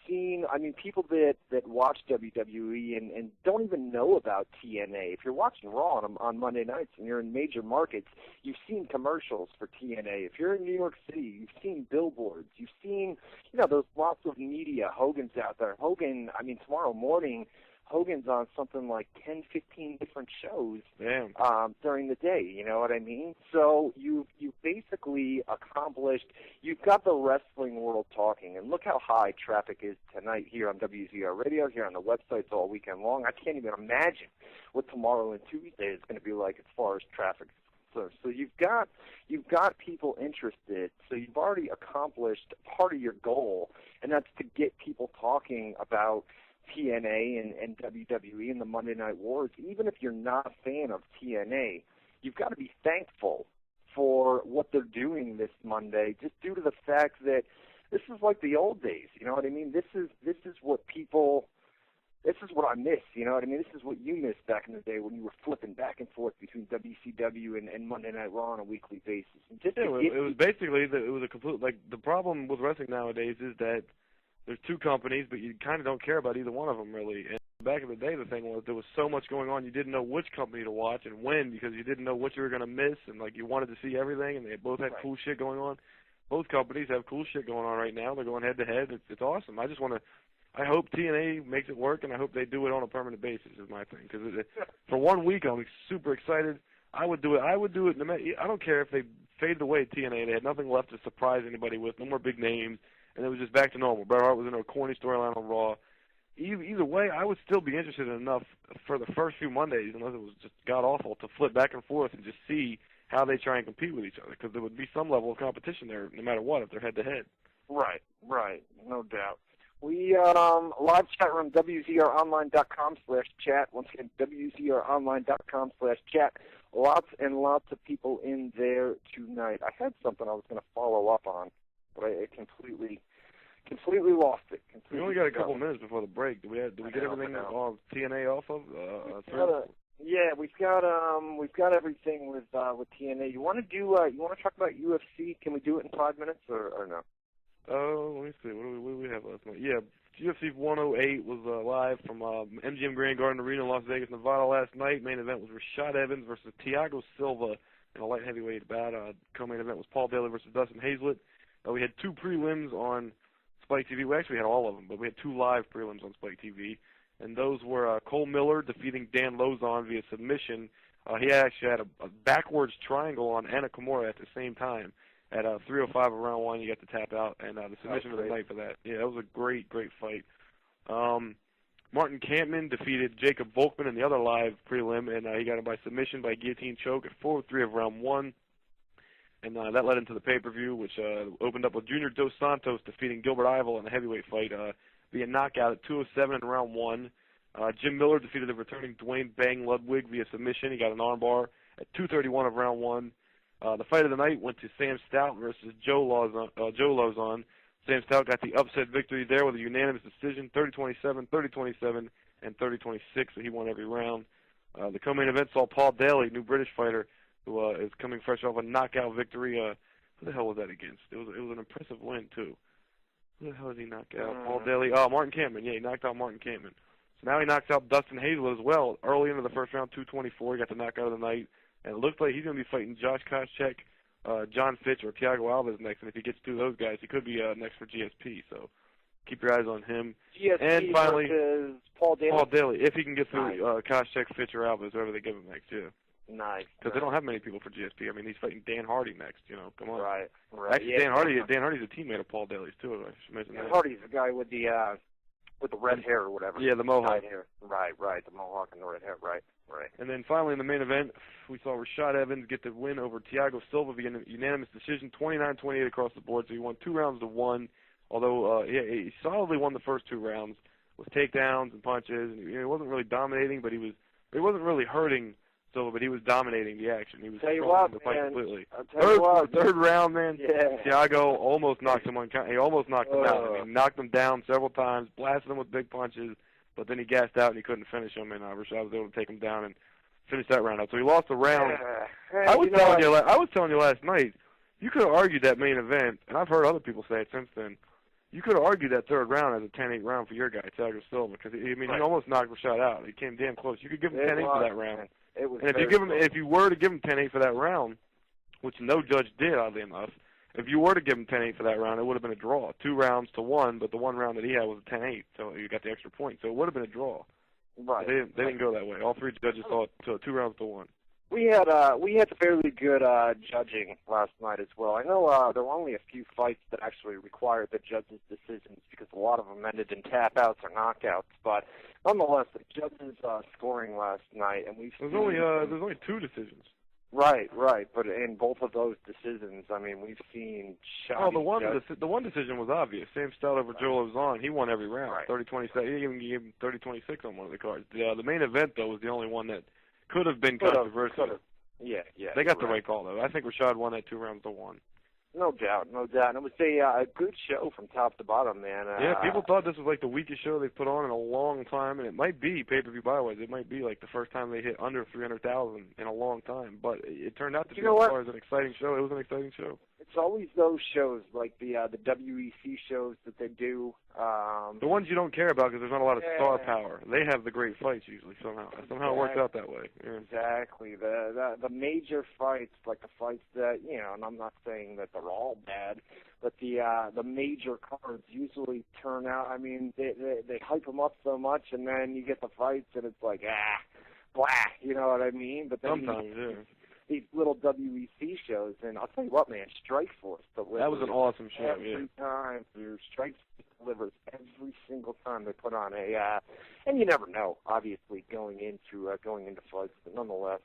seen, I mean, people that watch WWE and don't even know about TNA. If you're watching Raw on Monday nights and you're in major markets, you've seen commercials for TNA. If you're in New York City, you've seen billboards. You've seen, those lots of media. Hogan's out there. Hogan, I mean, tomorrow morning, Hogan's on something like 10, 15 different shows during the day, you know what I mean? So you've basically accomplished, you've got the wrestling world talking, and look how high traffic is tonight here on WZR Radio, here on the websites all weekend long. I can't even imagine what tomorrow and Tuesday is going to be like as far as traffic. So you've got people interested, so you've already accomplished part of your goal, and that's to get people talking about TNA and WWE and the Monday Night Wars. Even if you're not a fan of TNA, you've got to be thankful for what they're doing this Monday, just due to the fact that this is like the old days. You know what I mean? This is what I miss. You know what I mean? This is what you missed back in the day when you were flipping back and forth between WCW and Monday Night Raw on a weekly basis. And just it was basically it was a complete, like, the problem with wrestling nowadays is that there's two companies, but you kind of don't care about either one of them, really. And back in the day, the thing was there was so much going on, you didn't know which company to watch and when, because you didn't know what you were going to miss, and, like, you wanted to see everything, and they both had cool shit going on. Both companies have cool shit going on right now. They're going head-to-head. It's awesome. I hope TNA makes it work, and I hope they do it on a permanent basis is my thing. Because for 1 week, I'm super excited. I would do it. No matter, I don't care if they faded away at TNA. They had nothing left to surprise anybody with. No more big names. And it was just back to normal. Bret Hart was in a corny storyline on Raw. Either way, I would still be interested enough for the first few Mondays, unless it was just god-awful, to flip back and forth and just see how they try and compete with each other, because there would be some level of competition there no matter what if they're head-to-head. Right, no doubt. We live chat room, WZROnline.com/chat. Once again, WZROnline.com/chat. Lots and lots of people in there tonight. I had something I was going to follow up on, but I completely lost it. We only got a couple minutes before the break. Did we get everything on TNA off of? Yeah, we've got everything with TNA. You want to talk about UFC? Can we do it in 5 minutes or no? Oh, let me see. What do we have last night? Yeah, UFC 108 was live from MGM Grand Garden Arena in Las Vegas, Nevada last night. Main event was Rashad Evans versus Thiago Silva in a light heavyweight bout. Co-main event was Paul Daly versus Dustin Hazlett. We had two prelims on Spike TV. We actually had all of them, but we had two live prelims on Spike TV. And those were Cole Miller defeating Dan Lozon via submission. He actually had a backwards triangle on Anna Kimura at the same time. At 3:05 of round one, you got to tap out, and the submission of the night for that. Yeah, that was a great fight. Martin Kampman defeated Jacob Volkman in the other live prelim, and he got him by submission by guillotine choke at 4:03 of round one. And that led into the pay-per-view, which opened up with Junior Dos Santos defeating Gilbert Ivel in a heavyweight fight via knockout at 2:07 in round one. Jim Miller defeated the returning Dwayne Bang Ludwig via submission. He got an armbar at 2:31 of round one. The fight of the night went to Sam Stout versus Joe Lozon. Sam Stout got the upset victory there with a unanimous decision, 30-27, 30-27, and 30-26, so he won every round. The co-main event saw Paul Daly, new British fighter, who is coming fresh off a knockout victory. Who the hell was that against? It was an impressive win, too. Who the hell did he knock out? Paul Daly. Oh, Martin Kampman. Yeah, he knocked out Martin Kampman. So now he knocks out Dustin Hazlett as well. Early into the first round, 2:24, he got the knockout of the night. And it looks like he's going to be fighting Josh Koscheck, John Fitch, or Thiago Alves next. And if he gets through those guys, he could be next for GSP. So keep your eyes on him. GSP and finally, versus Paul Daly, if he can get through Koscheck, Fitch, or Alves, whoever they give him next, yeah. Nice. Because they don't have many people for GSP. I mean, he's fighting Dan Hardy next. Come on. Right. Actually, yeah, Dan Hardy's a teammate of Paul Daly's too. I should mention that. Hardy's the guy with the red hair or whatever. Yeah, the mohawk. Hair. Right. The mohawk and the red hair. Right. And then finally in the main event, we saw Rashad Evans get the win over Thiago Silva via unanimous decision, 29-28 across the board. So he won 2 rounds to 1. Although he solidly won the first 2 rounds with takedowns and punches. And he wasn't really dominating, but he wasn't really hurting Silva, but he was dominating the action. He was controlling the fight completely. Third round, man. Yeah. Thiago almost knocked him out. He knocked him down several times, blasted him with big punches, but then he gassed out and he couldn't finish him, and Rashad was able to take him down and finish that round out. So he lost a round. Hey, I was telling you last night, you could have argued that main event, and I've heard other people say it since then. You could have argued that third round as a 10-8 round for your guy, Thiago Silva, because he almost knocked Rashad out. He came damn close. You could give him 10-8 for that round. It was. And if you were to give him 10-8 for that round, which no judge did, oddly enough, if you were to give him 10-8 for that round, it would have been a draw. 2 rounds to 1, but the one round that he had was a 10-8, so you got the extra point. So it would have been a draw. Right. They didn't go that way. All 3 judges saw it 2 rounds to 1. We had fairly good judging last night as well. I know there were only a few fights that actually required the judges' decisions because a lot of them ended in tap-outs or knockouts. But nonetheless, the judges' scoring last night, and there's only 2 decisions. Right. But in both of those decisions, I mean, we've seen shoddy. Oh, the one decision was obvious. Sam Stout over Joel Ozon. He won every round. Right. 30-26. He even gave him 30-26 on one of the cards. The main event though was the only one that could have been controversial. Yeah. They got the right call though. I think Rashad won that 2 rounds to 1. No doubt. And it was a good show from top to bottom, man. Yeah, people thought this was like the weakest show they've put on in a long time, and it might be pay-per-view buy-wise. It might be like the first time they hit under 300,000 in a long time. But it turned out to be, as far as an exciting show, it was an exciting show. It's always those shows, like the WEC shows that they do. The ones you don't care about because there's not a lot of star power. They have the great fights usually somehow. Somehow it works out that way. Yeah. Exactly. The major fights, like the fights that, and I'm not saying that they're all bad, but the major cards usually turn out, I mean, they hype them up so much, and then you get the fights, and it's like, blah, you know what I mean? But then sometimes, yeah. These little WEC shows, and I'll tell you what, man, Strikeforce delivers. That was an awesome show, every time. Strikeforce delivers every single time they put on and you never know, obviously, going into fights, but nonetheless,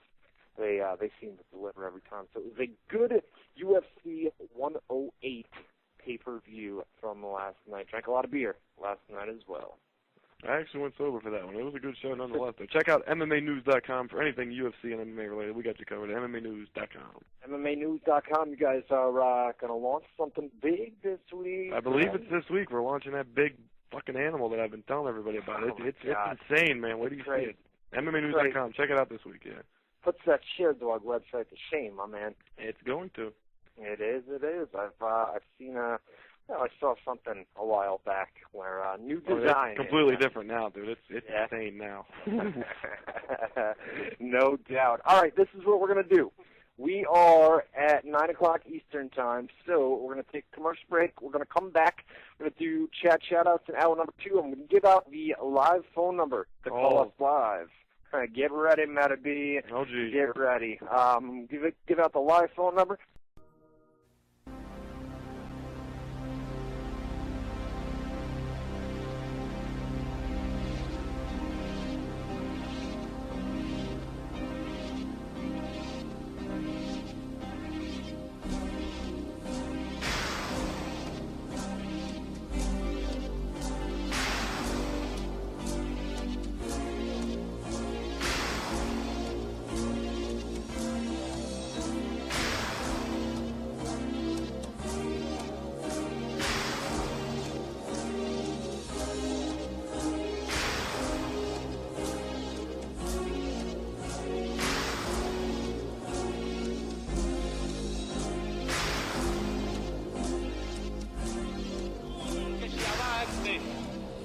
they seem to deliver every time. So it was a good UFC 108 pay-per-view from last night. Drank a lot of beer last night as well. I actually went sober for that one. It was a good show nonetheless. Though. Check out MMAnews.com for anything UFC and MMA related. We got you covered. MMAnews.com. MMAnews.com. You guys are going to launch something big this week? I believe it's this week. We're launching that big fucking animal that I've been telling everybody about. It's insane, man. Where do you see it? MMAnews.com. Check it out this week, yeah. Puts that Share Dog website to shame, my man. It's going to. It is. I've seen I saw something a while back where new design. It's completely different now, dude. It's insane now. No doubt. All right, this is what we're going to do. We are at 9 o'clock Eastern time, so we're going to take a commercial break. We're going to come back. We're going to do shout-outs in hour number 2. I'm going to give out the live phone number to call us live. Get ready, Matty B. Oh, gee. Get ready. Give out the live phone number.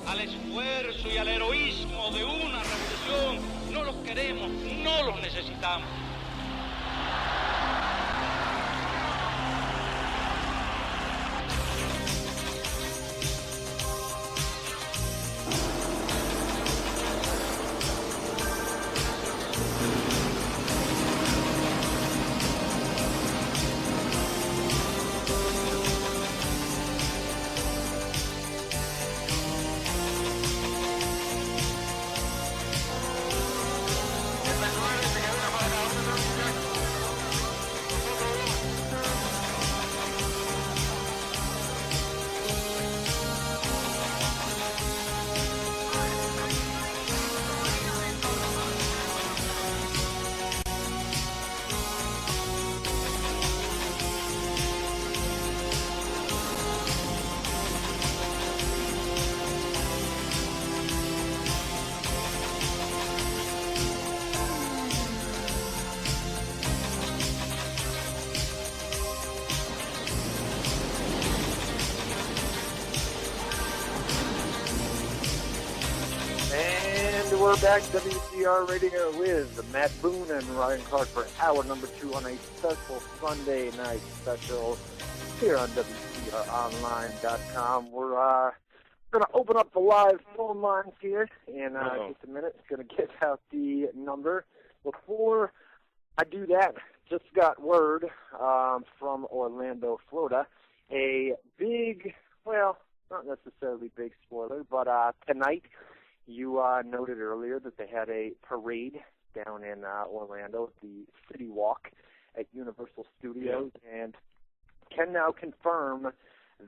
al esfuerzo y al heroísmo de una revolución. No los queremos, no los necesitamos. we're back, WZR Radio with Matt Boone and Ryan Clark for hour number 2 on a special Sunday night special here on WZROnline.com. We're going to open up the live phone lines here in just a minute. Going to get out the number. Before I do that, just got word from Orlando, Florida. A big, well, not necessarily big spoiler, but tonight, you noted earlier that they had a parade down in Orlando, the City Walk at Universal Studios, and can now confirm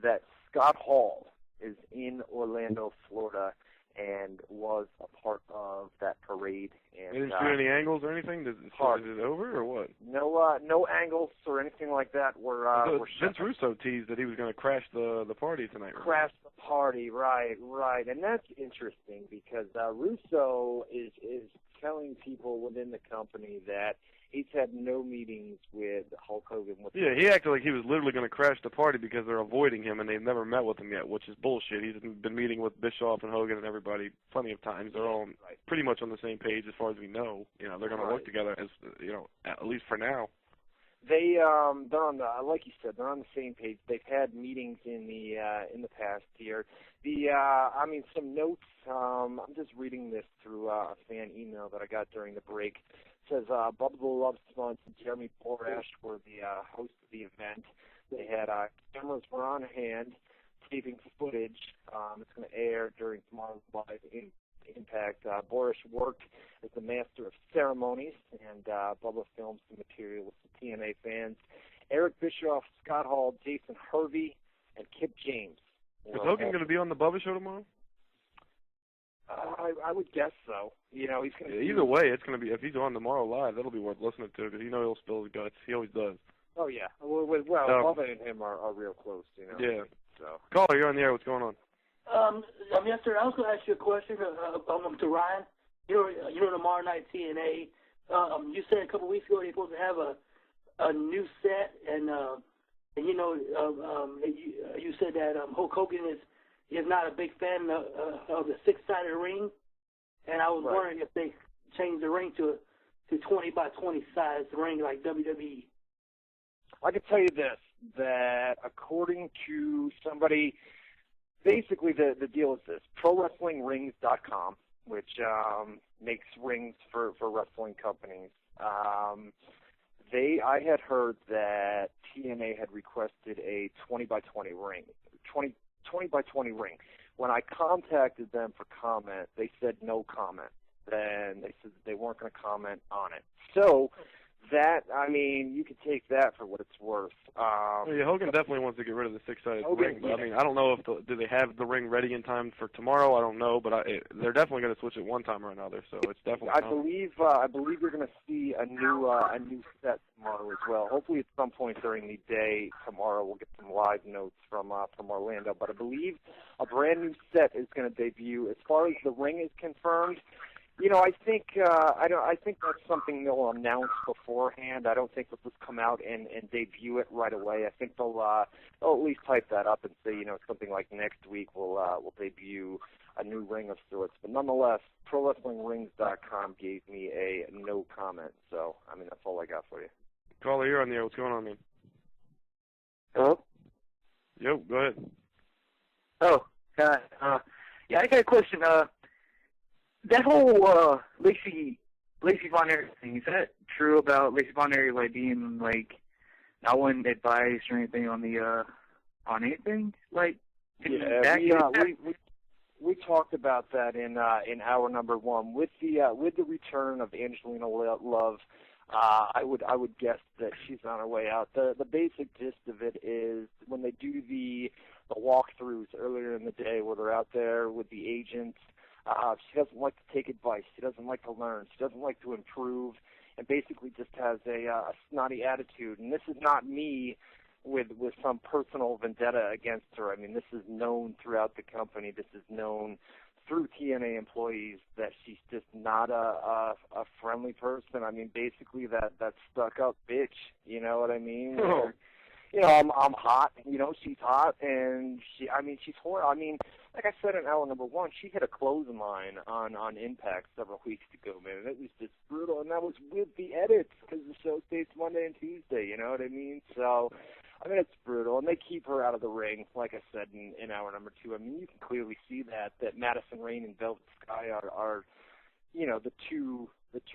that Scott Hall is in Orlando, Florida, and was a part of that parade. And they didn't shoot any angles or anything? Is it over or what? No angles or anything like that. Vince Russo teased that he was going to crash the party tonight. Right? Crash the party, right. And that's interesting because Russo is telling people within the company that he's had no meetings with Hulk Hogan. He acted like he was literally going to crash the party because they're avoiding him and they've never met with him yet, which is bullshit. He's been meeting with Bischoff and Hogan and everybody plenty of times. They're all pretty much on the same page as far as we know. They're going to work together as at least for now. They're on the, like you said, they're on the same page. They've had meetings in the past year. Some notes. I'm just reading this through a fan email that I got during the break. It says Bubba the Love Sponge and Jeremy Borash were the host of the event. They had cameras were on hand, taping footage. It's going to air during tomorrow's live Impact. Borash worked as the master of ceremonies, and Bubba filmed some material with the TNA fans. Eric Bischoff, Scott Hall, Jason Hervey, and Kip James. Is Hogan going to be on the Bubba show tomorrow? I would guess so. He's going to. Either way, it's going to be. If he's on tomorrow live, that'll be worth listening to because he'll spill his guts. He always does. Oh yeah. Well, Bubba and him are real close. Yeah. So. Caller, you're on the air. What's going on? Yes, sir. I was going to ask you a question to Ryan. Tomorrow night TNA. You said a couple weeks ago they're supposed to have a new set, and you said that Hulk Hogan is not a big fan of the 6-sided ring, and I was wondering if they changed the ring to 20 by 20 size ring like WWE. I can tell you this, that according to somebody, basically the deal is this: ProWrestlingRings.com, which makes rings for wrestling companies. I had heard that TNA had requested a 20 by 20 ring, 20 by 20 ring. When I contacted them for comment, they said no comment. Then they said that they weren't going to comment on it. So that, you could take that for what it's worth. Hogan definitely wants to get rid of the 6-sided ring. But, I don't know do they have the ring ready in time for tomorrow? I don't know, but they're definitely going to switch it one time or another. So it's definitely. I believe you're going to see a new set tomorrow as well. Hopefully, at some point during the day tomorrow, we'll get some live notes from Orlando. But I believe a brand new set is going to debut. As far as the ring is confirmed. I think I think that's something they'll announce beforehand. I don't think they'll just come out and debut it right away. I think they'll at least type that up and say something like next week we'll debut a new ring of sorts. But nonetheless, ProWrestlingRings.com gave me a no comment. So that's all I got for you. Caller, you're on the air. What's going on, man? Hello. Yo, go ahead. Oh, hi. I got a question. That whole Lacey Von Erich thing, is that true about Lacey Von Erich being not one advice or anything on the on anything? We talked about that in hour number 1 with the return of Angelina Love. I would guess that she's on her way out. The basic gist of it is when they do the walkthroughs earlier in the day where they're out there with the agents. She doesn't like to take advice. She doesn't like to learn. She doesn't like to improve, and basically just has a snotty attitude. And this is not me with some personal vendetta against her. This is known throughout the company. This is known through TNA employees that she's just not a friendly person. Basically that stuck-up bitch. You know what I mean? I'm hot. She's hot, and she's horrible. Like I said in hour number 1, she hit a clothesline on Impact several weeks ago, man. It was just brutal, and that was with the edits because the show stays Monday and Tuesday. You know what I mean? So, it's brutal, and they keep her out of the ring. Like I said in hour number 2, you can clearly see that Madison Rayne and Velvet Sky are the two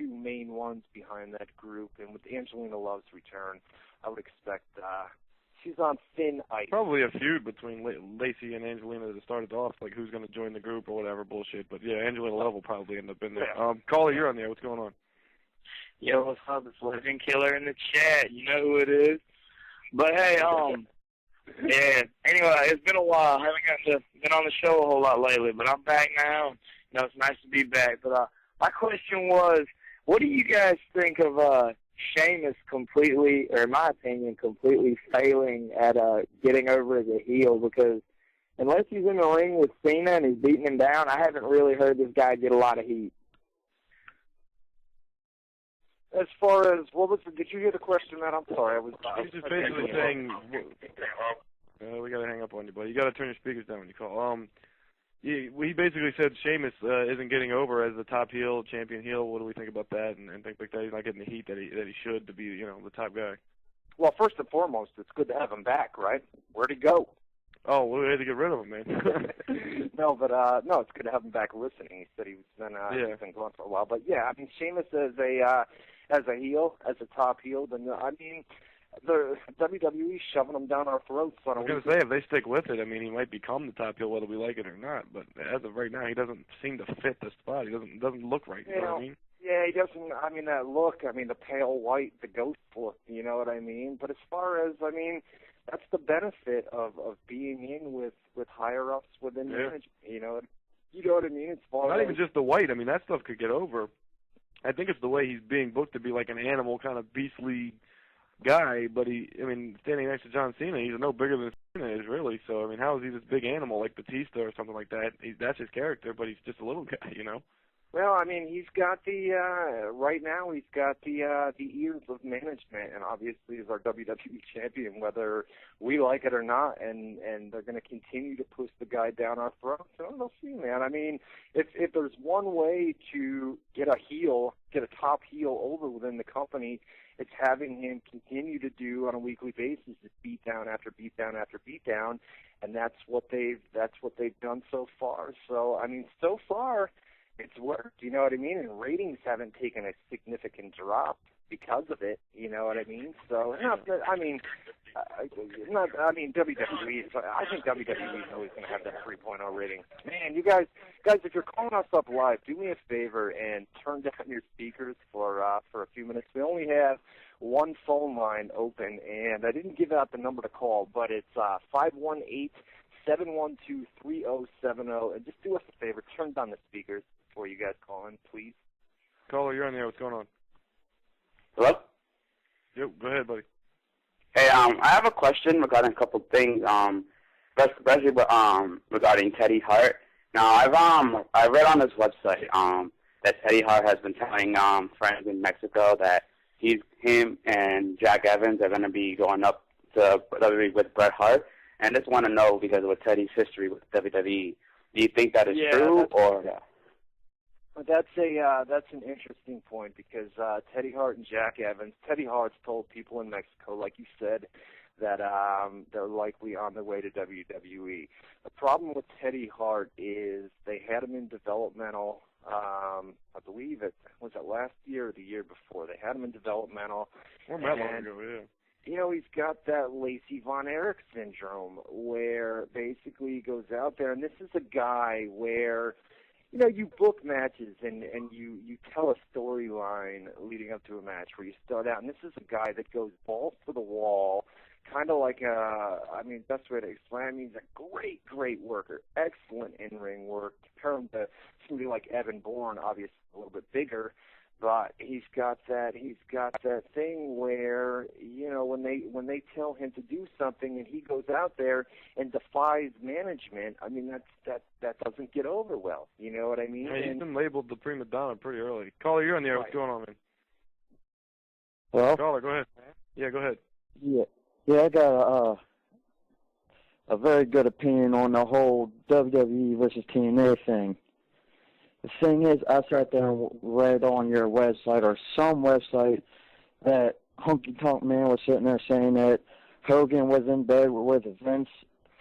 main ones behind that group, and with Angelina Love's return, I would expect she's on thin ice. Probably a feud between Lacey and Angelina that started off, like who's going to join the group or whatever bullshit. But yeah, Angelina Love will probably end up in there. Caller, you're on there. What's going on? Yo, what's up? It's Living Killer in the chat. You know who it is. But hey, yeah. Anyway, it's been a while. I haven't been on the show a whole lot lately, but I'm back now. It's nice to be back. But my question was, what do you guys think of Sheamus completely, or in my opinion, completely failing at getting over as a heel? Because unless he's in the ring with Cena and he's beating him down, I haven't really heard this guy get a lot of heat. As far as, did you hear the question, Matt? I'm sorry. He's just basically saying, we got to hang up on you, buddy. You got to turn your speakers down when you call. He basically said Sheamus isn't getting over as the top heel, champion heel. What do we think about that? And things like that. He's not getting the heat that he should to be, the top guy. Well, first and foremost, it's good to have him back, right? Where'd he go? Oh, we had to get rid of him, man. No, it's good to have him back listening. He said he's been gone for a while. But yeah, Sheamus as a heel, as a top heel, then the WWE shoving him down our throats. I was going to say, if they stick with it, he might become the top heel whether we like it or not. But as of right now, he doesn't seem to fit the spot. He doesn't look right. You know what I mean? Yeah, he doesn't. That look. The pale white, the ghost look. You know what I mean? But as far as that's the benefit of being in with higher ups within management. You know what I mean? It's not even just the white. That stuff could get over. I think it's the way he's being booked to be like an animal, kind of beastly guy, but standing next to John Cena, he's no bigger than Cena is, really. So, how is he this big animal like Batista or something like that? That's his character, but he's just a little guy, Well, he's got right now he's got the ears of management, and obviously is our WWE champion, whether we like it or not, and they're going to continue to push the guy down our throats. So we'll see, man. If there's one way to get a top heel over within the company, it's having him continue to do on a weekly basis is beat down after beat down after beat down, and that's what they've done so far. So so far it's worked, you know what I mean? And ratings haven't taken a significant drop because of it, you know what I mean? So WWE. I think WWE is always going to have that 3.0 rating. Man, you guys, if you're calling us up live, do me a favor and turn down your speakers for a few minutes. We only have one phone line open, and I didn't give out the number to call, but it's 518-712-3070. And just do us a favor, turn down the speakers before you guys call in, please. Caller, you're on there. What's going on? Hello? Yep, go ahead, buddy. Hey, I have a question regarding a couple things, especially regarding Teddy Hart. Now, I read on his website that Teddy Hart has been telling friends in Mexico that him and Jack Evans are going to be going up to WWE with Bret Hart. And I just want to know, because of Teddy's history with WWE, do you think that is true or? That's an interesting point, because Teddy Hart and Jack Evans. Teddy Hart's told people in Mexico, like you said, that they're likely on their way to WWE. The problem with Teddy Hart is they had him in developmental. I believe it was last year or the year before. They had him in developmental. Well, that long ago, yeah. He's got that Lacey Von Erich syndrome, where basically he goes out there, and this is a guy where, you book matches and you tell a storyline leading up to a match where you start out, and this is a guy that goes balls to the wall, kind of like best way to explain, he's a great worker, excellent in-ring work. Compare him to somebody like Evan Bourne, obviously a little bit bigger, but he's got that thing where, when they tell him to do something and he goes out there and defies management, that doesn't get over well. You know what I mean? Yeah, he's been labeled the prima donna pretty early. Caller, you're on the air. Right. What's going on, man? Hello? Caller, go ahead. Yeah, go ahead. Yeah. Yeah, I got a very good opinion on the whole WWE versus TNA thing. The thing is, I sat there and read on your website or some website that Honky Tonk Man was sitting there saying that Hogan was in bed with Vince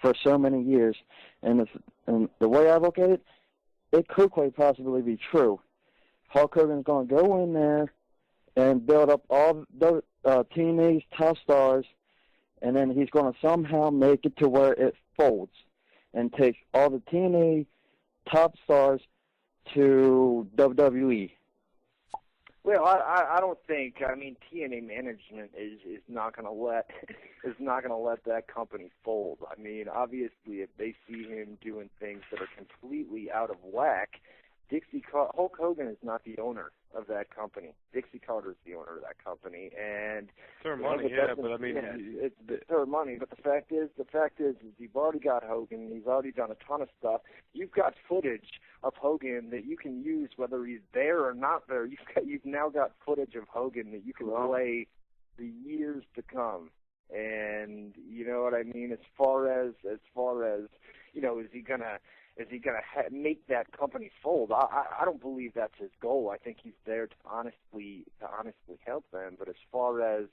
for so many years. And the way I look at it, it could quite possibly be true. Hulk Hogan's going to go in there and build up all the TNA's top stars, and then he's going to somehow make it to where it folds and take all the TNA top stars to WWE. Well, I don't think. I mean, TNA management is not going to let that company fold. I mean, obviously, if they see him doing things that are completely out of whack, Hulk Hogan is not the owner of that company. Dixie Carter's the owner of that company, and it's their money, yeah. But I mean, it's their money. But the fact is, you've already got Hogan. He's already done a ton of stuff. You've got footage of Hogan that you can use, whether he's there or not there. You've now got footage of Hogan that you can play for years to come. And you know what I mean. As far as you know, is he gonna make that company fold? I don't believe that's his goal. I think he's there to honestly help them. But as far as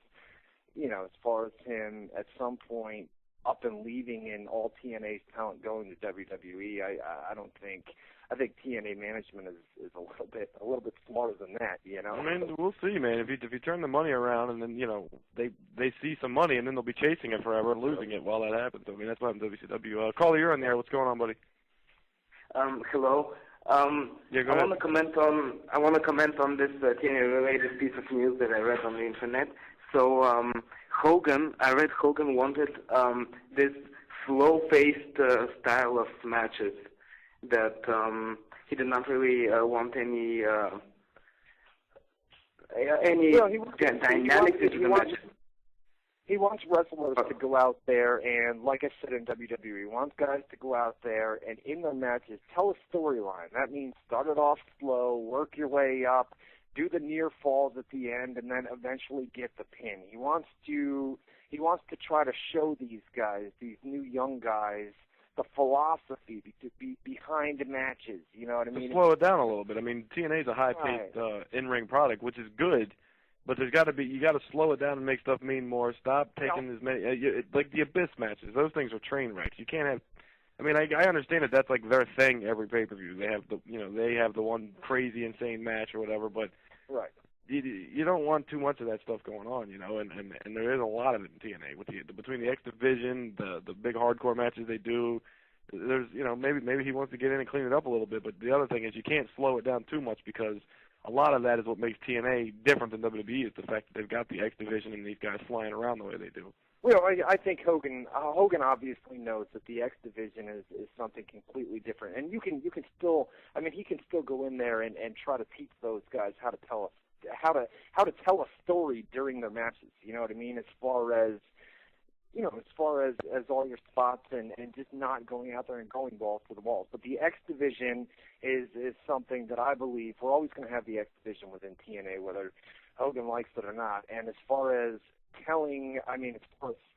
him at some point up and leaving and all TNA's talent going to WWE, I don't think. I think TNA management is a little bit smarter than that, you know. I mean, we'll see, man. If you turn the money around and then they see some money and then they'll be chasing it forever and losing it while that happens. I mean, that's what happens to WCW. Caller, you're on the air. What's going on, buddy? Hello. Yeah, go ahead. I want to comment on this TNA-related piece of news that I read on the internet. So I read Hogan wanted this slow-paced style of matches. That he did not really want any dynamic into the matches. He wants wrestlers to go out there and, like I said in WWE, he wants guys to go out there and in their matches tell a storyline. That means start it off slow, work your way up, do the near falls at the end, and then eventually get the pin. He wants to try to show these guys, these new young guys, the philosophy behind the matches. You know what I mean? To slow it down a little bit. I mean, TNA is a high-paced in-ring product, which is good. But you got to slow it down and make stuff mean more. Stop taking as many like the Abyss matches. Those things are train wrecks. You can't have. I mean, I understand that that's like their thing every pay-per-view. They have the one crazy insane match or whatever. But right, you don't want too much of that stuff going on, you know. And there is a lot of it in TNA with between the X Division, the big hardcore matches they do. There's maybe he wants to get in and clean it up a little bit. But the other thing is you can't slow it down too much because a lot of that is what makes TNA different than WWE is the fact that they've got the X Division and these guys flying around the way they do. Well, I think Hogan obviously knows that the X Division is something completely different, and he can still go in there and try to teach those guys how to tell a story during their matches. You know what I mean? As far as all your spots and just not going out there and going balls to the walls. But the X Division is something that I believe we're always going to have the X Division within TNA, whether Hogan likes it or not. And as far as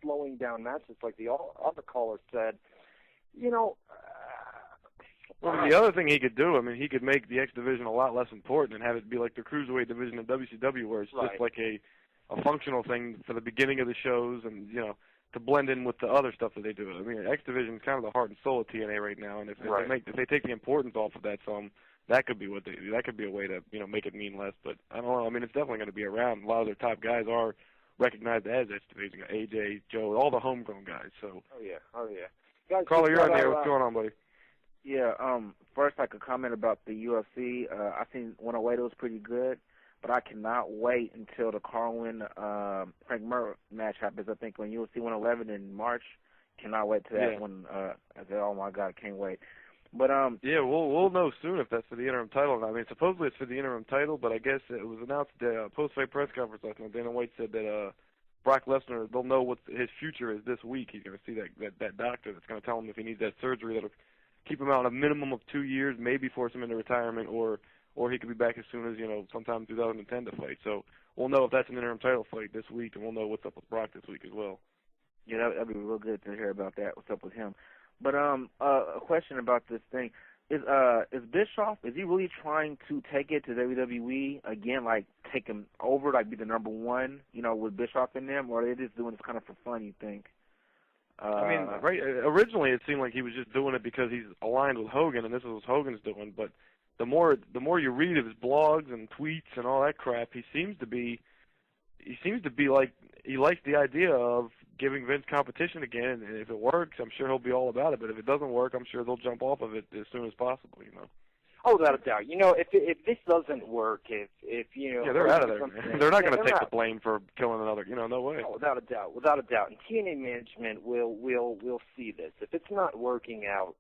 slowing down matches, like the other caller said, Well, the other thing he could do, I mean, he could make the X Division a lot less important and have it be like the Cruiserweight Division in WCW, where it's just like a functional thing for the beginning of the shows and, to blend in with the other stuff that they do. I mean, X Division is kind of the heart and soul of TNA right now, and if they take the importance off of that some, that could be what they do. That could be a way to make it mean less. But I don't know. I mean, it's definitely going to be around. A lot of their top guys are recognized as X Division. AJ, Joe, all the homegrown guys. So. Oh yeah. Guys, Caller, you're on there. What's going on, buddy? Yeah. First, I could comment about the UFC. I think 108 was pretty good. But I cannot wait until the Carwin Frank Mir match happens. I think on UFC 111 in March. Cannot wait to that one. I said, oh my God, can't wait. But we'll know soon if that's for the interim title. I mean, supposedly it's for the interim title, but I guess it was announced post-fight press conference last night. Dana White said that Brock Lesnar, they'll know what his future is this week. He's going to see that doctor that's going to tell him if he needs that surgery that'll keep him out a minimum of 2 years, maybe force him into retirement, or he could be back as soon as, sometime 2010 to fight. So we'll know if that's an interim title fight this week, and we'll know what's up with Brock this week as well. Yeah, that'd be real good to hear about that. What's up with him? But a question about this thing is Bischoff, is he really trying to take it to WWE again, like take him over, like be the number one, with Bischoff in them, or are they just doing this kind of for fun? You think? I mean, originally it seemed like he was just doing it because he's aligned with Hogan, and this is what Hogan's doing. But the more you read of his blogs and tweets and all that crap, he seems to be like he likes the idea of giving Vince competition again, and if it works, I'm sure he'll be all about it. But if it doesn't work, I'm sure they'll jump off of it as soon as possible. Oh, without a doubt. If this doesn't work, if yeah, they're out of there. Man. They're not going to take the blame for killing another. No way. Oh, without a doubt. And TNA management will see this. If it's not working out,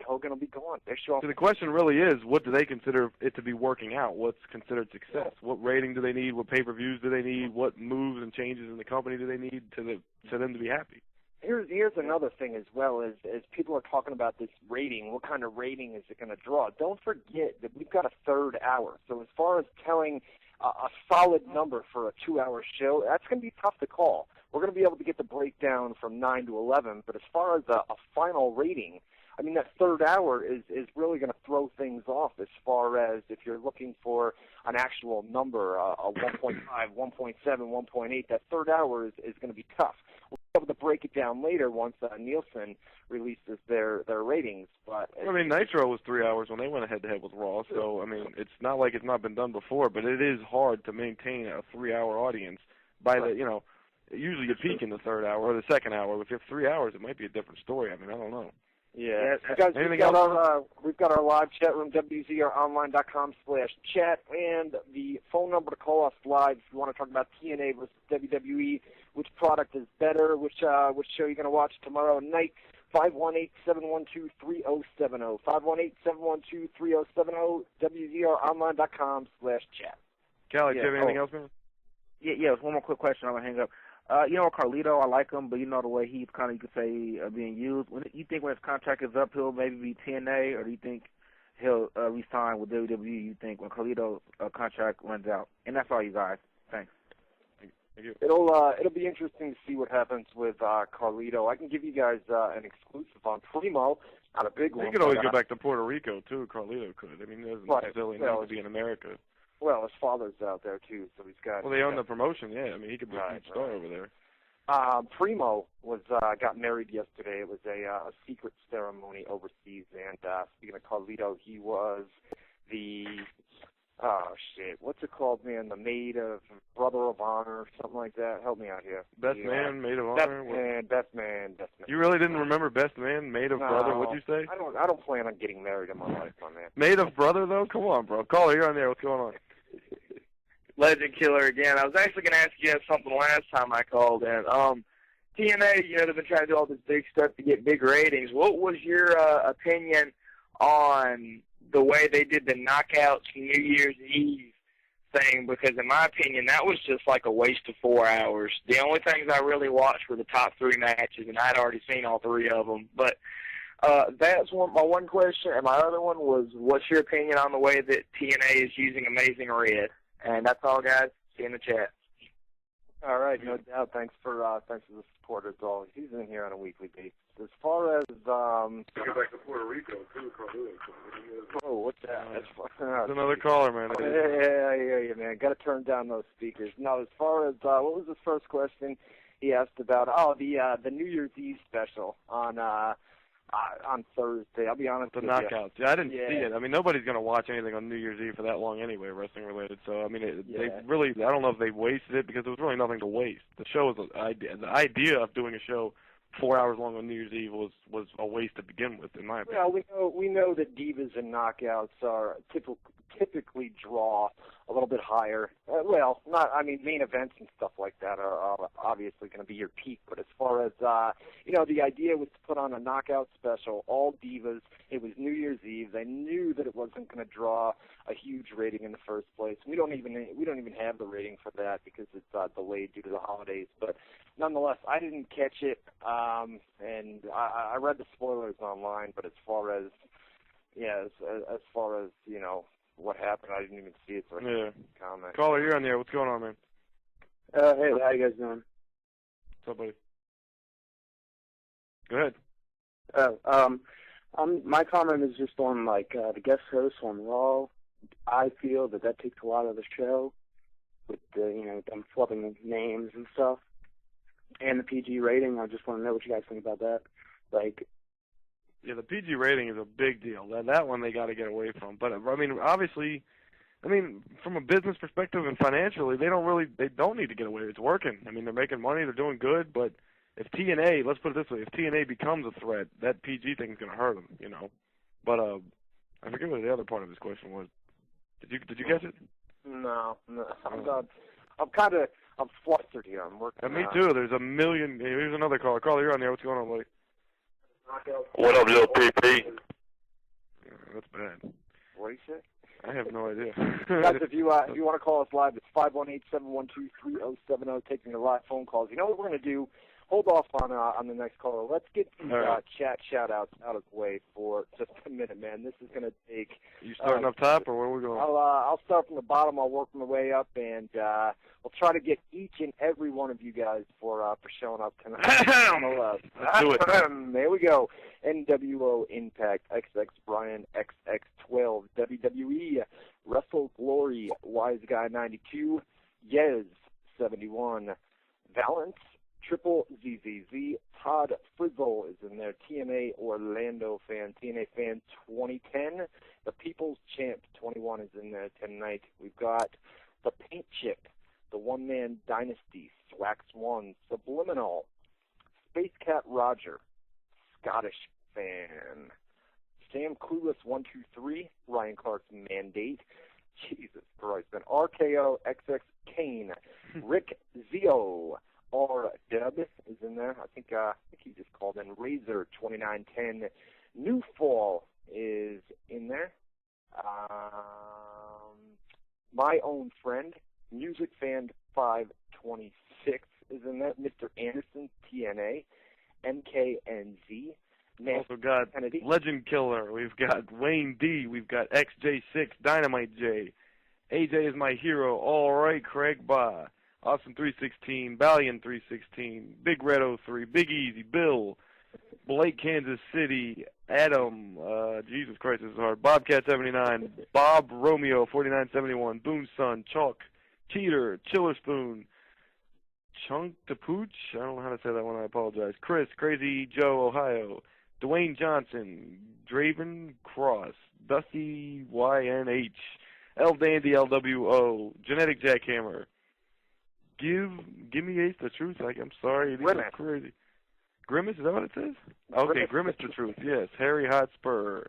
Hogan will be gone. So the question really is, what do they consider it to be working out? What's considered success? What rating do they need? What pay-per-views do they need? What moves and changes in the company do they need to them to be happy? Here's another thing as well, as people are talking about this rating, what kind of rating is it going to draw? Don't forget that we've got a third hour. So as far as telling a solid number for a 2-hour show, that's going to be tough to call. We're going to be able to get the breakdown from 9 to 11, but as far as a final rating, I mean, that third hour is really going to throw things off as far as if you're looking for an actual number, a 1.5, 1.7, 1.8, that third hour is going to be tough. We'll be able to break it down later once Nielsen releases their ratings. But I mean, Nitro was 3 hours when they went head-to-head with Raw, so, I mean, it's not like it's not been done before, but it is hard to maintain a 3-hour audience by the, usually you peak in the third hour or the second hour. If you have 3 hours, it might be a different story. I mean, I don't know. Yeah, guys, we've got our live chat room, WZROnline.com/chat, and the phone number to call us live if you want to talk about TNA versus WWE, which product is better, which show you're going to watch tomorrow night, 518-712-3070, 518-712-3070, WZROnline.com/chat. Callie, do you have anything else, man? Yeah, one more quick question. I'm going to hang up. Carlito, I like him, but the way he's kind of, you could say, being used. You think when his contract is up, he'll maybe be TNA, or do you think he'll re-sign with WWE, you think, when Carlito's contract runs out? And that's all, you guys. Thanks. Thank you. It'll be interesting to see what happens with Carlito. I can give you guys an exclusive on Primo. Not a big one. He could always go back to Puerto Rico, too. Carlito could. I mean, he doesn't necessarily need to be in America. Well, his father's out there, too, so he's got... Well, they own the promotion, yeah. I mean, he could be a huge star over there. Primo got married yesterday. It was a secret ceremony overseas, and speaking of Carlito, he was the... what's it called, man? The maid of Brother of Honor, something like that. Help me out here. Best man, maid of honor. Best man. You really didn't remember best man, maid of brother? What'd you say? I don't plan on getting married in my life, my man. Maid of brother though? Come on, bro. Caller, you're on there. What's going on? Legend Killer again. I was actually going to ask you something last time I called in. TNA, they've been trying to do all this big stuff to get big ratings. What was your opinion on the way they did the Knockouts New Year's Eve thing? Because in my opinion, that was just like a waste of 4 hours. The only things I really watched were the top 3 matches, and I'd already seen all 3 of them. But that's my one question. And my other one was, what's your opinion on the way that TNA is using Amazing Red? And that's all, guys. See you in the chat. All right, no doubt. Thanks for the support as always. He's in here on a weekly basis. As far as go back to Puerto Rico too, Carlito. Oh, what's that? That's That's another caller, man. Yeah, man. Got to turn down those speakers. Now, as far as what was his first question? He asked about the New Year's Eve special on Thursday. I'll be honest with you. The Knockouts. Yeah, I didn't see it. I mean, nobody's going to watch anything on New Year's Eve for that long anyway, wrestling related. So, I mean, they really, I don't know if they wasted it because there was really nothing to waste. The show was the idea of doing a show 4 hours long on New Year's Eve was a waste to begin with, in my opinion. Well, we know that divas and knockouts are typically draw a little bit higher. Main events and stuff like that are obviously going to be your peak. But as far as the idea was to put on a knockout special, all divas. It was New Year's Eve. They knew that it wasn't going to draw a huge rating in the first place. We don't even have the rating for that because it's delayed due to the holidays. But nonetheless, I didn't catch it, and I read the spoilers online. But as far as what happened, I didn't even see it, so I can't comment. Caller, you're on there. What's going on, man? Hey, how you guys doing? What's up, buddy? Go ahead. My comment is just on the guest host on Raw. I feel that takes a lot of the show with them flubbing names and stuff, and the PG rating. I just want to know what you guys think about that. Yeah, the PG rating is a big deal. That one they got to get away from. But I mean, obviously, from a business perspective and financially, they don't need to get away. It's working. I mean, they're making money, they're doing good. But if TNA, let's put it this way, if TNA becomes a threat, that PG thing is going to hurt them, But I forget what the other part of this question was. Did you catch it? No. I'm flustered here. I'm working. Me too. There's a million. Here's another caller. Caller, you're on there. What's going on, buddy? What up, little PP? Yeah, that's bad. What do you say? I have no idea. Guys, if you want to call us live, it's 518-712-3070, taking your live phone calls. You know what we're going to do? Hold off on the next caller. Let's get the chat shout-outs out of the way for just a minute, man. This is going to take... You starting up top, or where are we going? I'll start from the bottom. I'll work my way up, and we'll try to get each and every one of you guys for showing up tonight. Let's do it. There we go. NWO Impact, XX Brian, XX12, WWE, Wrestle Glory, Wise Guy 92, Yez 71, Valance, Triple ZZZ, Todd Frizzle is in there, TNA Orlando fan, TNA fan 2010, the People's Champ 21 is in there tonight. We've got the Paint Chip, the One Man Dynasty, Swax 1, Subliminal, Space Cat Roger, Scottish fan, Sam Clueless 123, Ryan Clark's Mandate, Jesus Christ, man, RKO XX Kane, Rick Zio, R Dub is in there. I think he just called in. Razor 2910. New Fall is in there. My Own Friend, Music Fan 526 is in there. Mr. Anderson TNA, MKNZ. Also got Kennedy. Legend Killer. We've got Wayne D. We've got XJ6, Dynamite J. AJ is my hero. All right, Craig Ba. Austin 316, Valiant 316, Big Red 03, Big Easy, Bill, Blake Kansas City, Adam, Jesus Christ, this is hard, Bobcat 79, Bob Romeo 4971, Boone Son, Chalk, Cheater, Chiller Spoon, Chunk to Pooch, I don't know how to say that one, I apologize, Chris, Crazy Joe, Ohio, Dwayne Johnson, Draven Cross, Dusty YNH, L Dandy LWO, Genetic Jackhammer, Give me Ace the Truth. I'm sorry. These are crazy. Grimace, is that what it says? Okay, Grimace the Truth, yes. Harry Hotspur.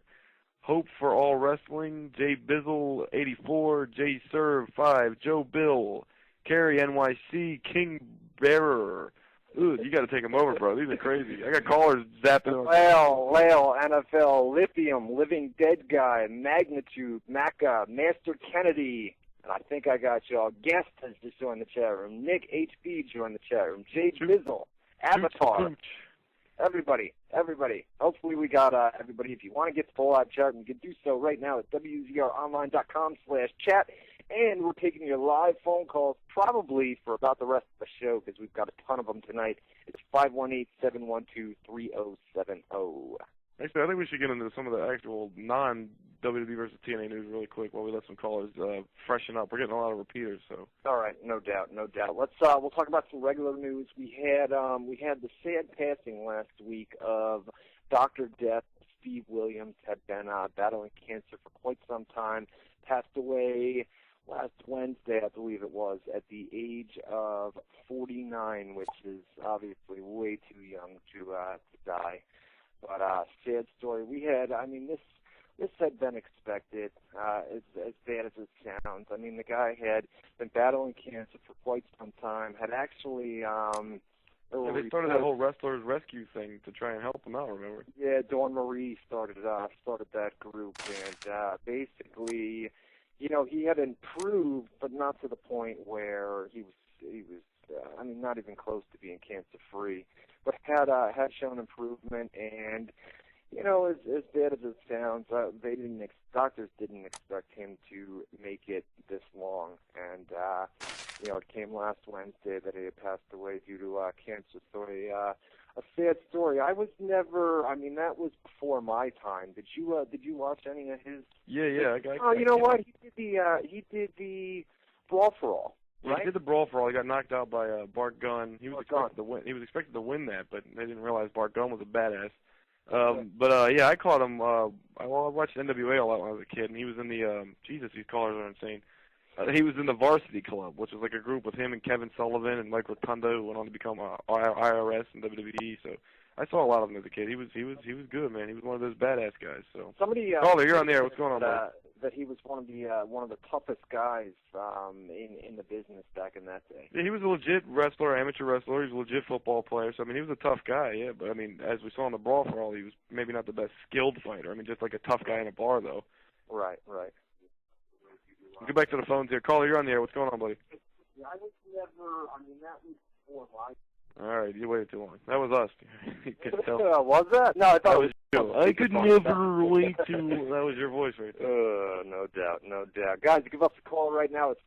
Hope for All Wrestling. Jay Bizzle, 84. Jay Serve, 5. Joe Bill. Carrie NYC. King Bearer. Ooh, you got to take them over, bro. These are crazy. I got callers zapping. Lale, NFL, Lithium, Living Dead Guy, Magnitude, Maca, Master Kennedy. And I think I got y'all. Guest has just joined the chat room. Nick HB joined the chat room. Jay Bizzle, Avatar. Everybody. Hopefully we got everybody. If you want to get the full live chat, you can do so right now at WZROnline.com/chat. And we're taking your live phone calls probably for about the rest of the show because we've got a ton of them tonight. It's 518-712-3070. Actually, I think we should get into some of the actual non-WWE versus TNA news really quick while we let some callers freshen up. We're getting a lot of repeaters, so. All right, no doubt. Let's we'll talk about some regular news. We had the sad passing last week of Dr. Death. Steve Williams had been battling cancer for quite some time. Passed away last Wednesday, I believe it was, at the age of 49, which is obviously way too young to die. But sad story. We had, this had been expected, as bad as it sounds. I mean, the guy had been battling cancer for quite some time, had actually... they started that whole Wrestlers Rescue thing to try and help him out, remember? Yeah, Dawn Marie started that group, and basically, he had improved, but not to the point where he was not even close to being cancer-free, but had shown improvement, and, as bad as it sounds, doctors didn't expect him to make it this long, and it came last Wednesday that he had passed away due to cancer. So a sad story. I was never. I mean, that was before my time. Did you watch any of his? Yeah. You know what? He did the Brawl for All. Yeah, right? he did the Brawl for All. He got knocked out by Bart Gunn. He was expected to win. He was expected to win that, but they didn't realize Bart Gunn was a badass. But I caught him. I watched NWA a lot when I was a kid, and he was in the Jesus, these callers are insane. He was in the Varsity Club, which was like a group with him and Kevin Sullivan and Mike Rotundo, who went on to become IRS and WWE. So I saw a lot of him as a kid. He was good, man. He was one of those badass guys. So somebody caller, you're on the air. What's going on, buddy? That he was one of the toughest guys in the business back in that day. Yeah, he was a legit wrestler, amateur wrestler. He was a legit football player. So I mean, he was a tough guy. Yeah, but I mean, as we saw in the Brawl for All, he was maybe not the best skilled fighter. I mean, just like a tough guy in a bar, though. Right. Get back to the phones here. Caller, you're on the air. What's going on, buddy? Yeah, I was never. I mean, that was before my. All right, you waited too long. That was us. You could tell. Was that? No, I thought that it was you. I could never wait too. That was your voice right there. No doubt. Guys, give us a call right now. It's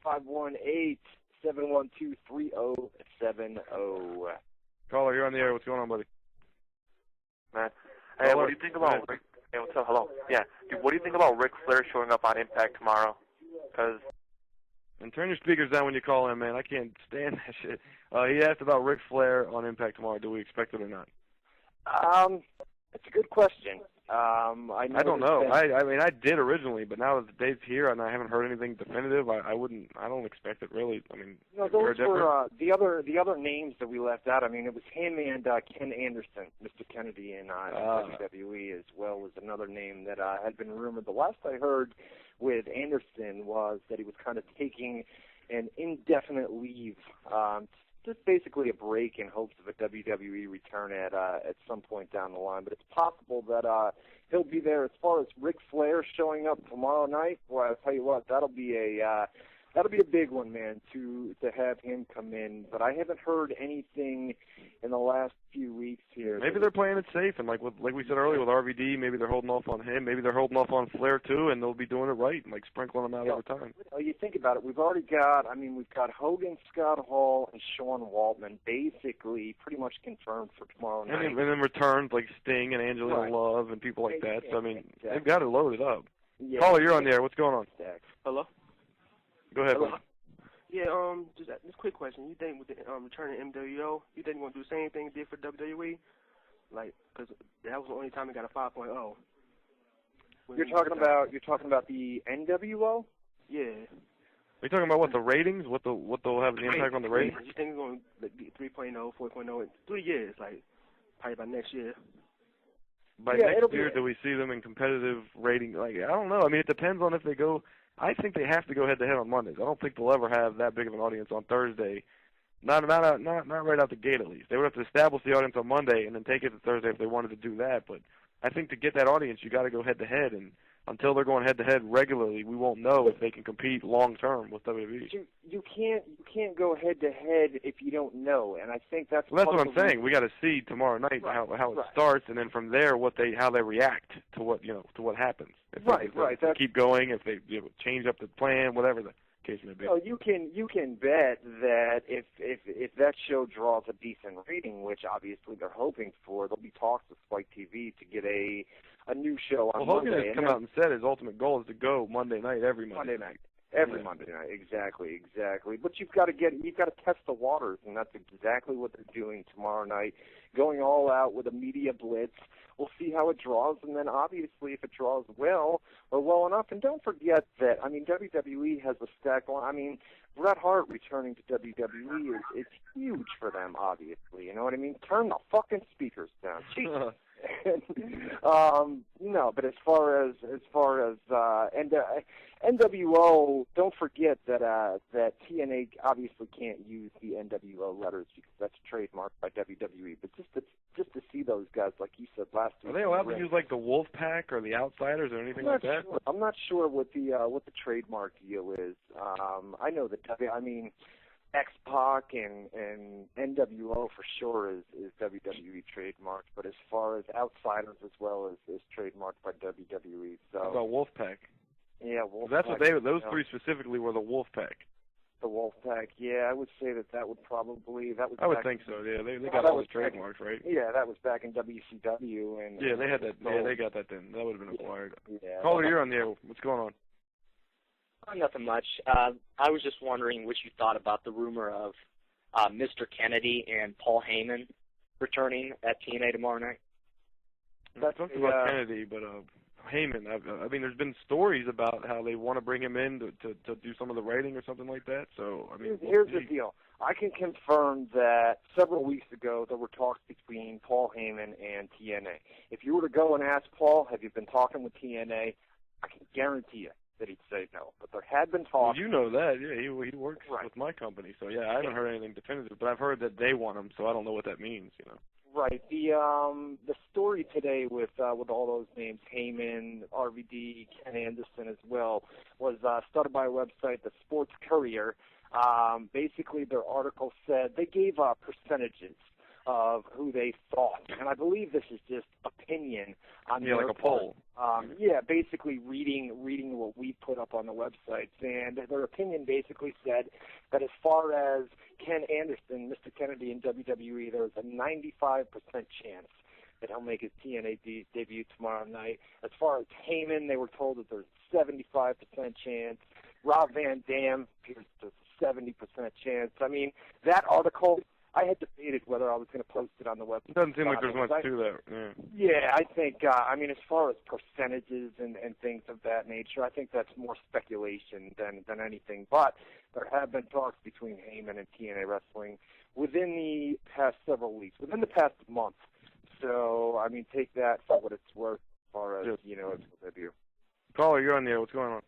518-712-3070. Caller, you're on the air. What's going on, buddy? Man, hey, what do you think about Rick? Hey, what's up? Hello. Yeah. Dude, what do you think about Ric Flair showing up on Impact tomorrow? And turn your speakers down when you call in, man. I can't stand that shit. He asked about Ric Flair on Impact tomorrow. Do we expect it or not? It's a good question. I don't know. I mean, I did originally, but now that the date's here and I haven't heard anything definitive, I don't expect it really. I mean, no, those were the other names that we left out. I mean, it was him and Ken Anderson, Mr. Kennedy in WWE, as well was another name that had been rumored. The last I heard with Anderson was that he was kind of taking an indefinite leave, just basically a break in hopes of a WWE return at some point down the line. But it's possible that he'll be there. As far as Ric Flair showing up tomorrow night, well, I'll tell you what, that'll be a big one, man, to have him come in. But I haven't heard anything in the last few weeks here. Maybe they're playing it safe, and like we said earlier with RVD, maybe they're holding off on him. Maybe they're holding off on Flair too, and they'll be doing it right and like sprinkling them out over time. You think about it. We've got Hogan, Scott Hall, and Sean Waltman basically pretty much confirmed for tomorrow night. And then returns like Sting and Angelina Love and people like that. So I mean, they've got it loaded up. Yeah. Caller, you're on the air. What's going on? Hello. Go ahead. Hello? Yeah, just this quick question. You think with the return of MWO, you think we're going to do the same thing it did for WWE? Like, because that was the only time it got a 5.0. You're talking about the NWO? Yeah. Are you talking about what the ratings? What they'll have an impact on the ratings? You think it's going to be 3.0, 4.0 in 3 years, like probably by next year? By next year, do we see them in competitive rating? Like, I don't know. I mean, it depends on if they go. I think they have to go head-to-head on Mondays. I don't think they'll ever have that big of an audience on Thursday. Not right out the gate, at least. They would have to establish the audience on Monday and then take it to Thursday if they wanted to do that. But I think to get that audience, you got to go head-to-head. And until they're going head-to-head regularly, we won't know if they can compete long-term with WWE. You can't go head-to-head if you don't know. And I think that's what I'm saying. We got to see tomorrow night how it starts, and then from there how they react to what happens. If they keep going, if they change up the plan, whatever the case may be. No, you can bet that if that show draws a decent rating, which obviously they're hoping for, there'll be talks with Spike TV to get a new show on Monday. Hogan has come out and said his ultimate goal is to go Monday night every Monday night. Every Monday night, exactly. But you've got to test the waters, and that's exactly what they're doing tomorrow night, going all out with a media blitz. We'll see how it draws, and then obviously if it draws well enough. And don't forget that, I mean, WWE has a stack on. I mean, Bret Hart returning to WWE is huge for them, obviously. You know what I mean? Turn the fucking speakers down. Jesus. No, but as far as NWO, don't forget that TNA obviously can't use the NWO letters because that's trademarked by WWE. But just to see those guys, like you said last week, are they allowed to use like the Wolfpack or the Outsiders or anything like that? Sure. I'm not sure what the trademark deal is. I know that X-Pac and NWO for sure is WWE trademarked, but as far as Outsiders as well is trademarked by WWE. So how about Wolfpack? Yeah, Wolfpack. That's what those three specifically were, the Wolfpack. the Wolfpack. Yeah, I would say that would probably I would think so. Yeah, they got all the trademarks, right? Yeah, that was back in WCW and. Yeah, they had that. Yeah, they got that then. That would have been acquired. Yeah. Caller, you're on the air. What's going on? Nothing much. I was just wondering what you thought about the rumor of Mr. Kennedy and Paul Heyman returning at TNA tomorrow night. I talked about Kennedy, but Heyman. I mean, there's been stories about how they want to bring him in to do some of the writing or something like that. So, I mean, here's the deal. I can confirm that several weeks ago there were talks between Paul Heyman and TNA. If you were to go and ask Paul, have you been talking with TNA? I can guarantee you that he'd say no. But there had been talks. Well, you know that. Yeah, he works with my company. So, yeah, I haven't heard anything definitive, but I've heard that they want him, so I don't know what that means, you know. Right. The story today with all those names, Heyman, RVD, Ken Anderson as well, was started by a website, the Sports Courier. Basically, their article said they gave percentages of who they thought, and I believe this is just opinion on their like a poll. Yeah, basically reading what we put up on the websites, and their opinion basically said that as far as Ken Anderson, Mr. Kennedy in WWE, there's a 95% chance that he'll make his TNA debut tomorrow night. As far as Heyman, they were told that there's a 75% chance. Rob Van Dam appears there's a 70% chance. I mean, that article, I had debated whether I was going to post it on the website. It doesn't seem like there's much to that. Yeah, I think, I mean, as far as percentages and things of that nature, I think that's more speculation than anything. But there have been talks between Heyman and TNA Wrestling within the past several weeks, within the past month. So, I mean, take that for what it's worth as far as, you know, it's what they do. Caller, you're on the air. What's going on?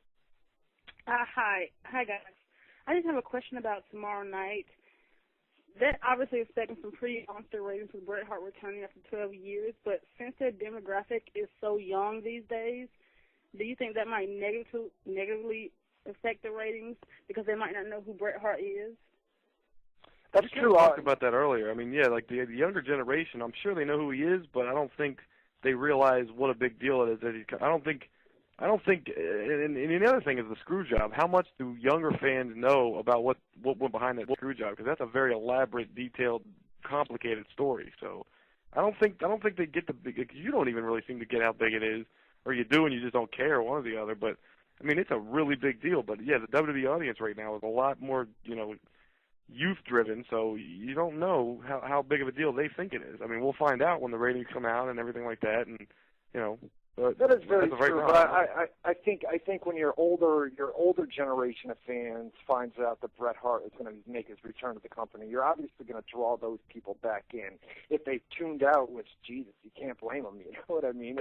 Hi, guys. I just have a question about tomorrow night. That obviously is expecting some pretty monster ratings with Bret Hart returning after 12 years, but since their demographic is so young these days, do you think that might negatively affect the ratings because they might not know who Bret Hart is? That's true. We talked about that earlier. I mean, yeah, like the younger generation, I'm sure they know who he is, but I don't think they realize what a big deal it is that he's. I don't think. And the other thing is the screw job. How much do younger fans know about what went behind that screw job? Because that's a very elaborate, detailed, complicated story. So I don't think they get the big. You don't even really seem to get how big it is, or you do and you just don't care, one or the other. But I mean, it's a really big deal. But yeah, the WWE audience right now is a lot more, youth driven. So you don't know how big of a deal they think it is. I mean, we'll find out when the ratings come out and everything like that, and But that is very right true. now, But I think when your older generation of fans finds out that Bret Hart is going to make his return to the company, you're obviously going to draw those people back in. If they've tuned out, which Jesus, you can't blame them. You know what I mean?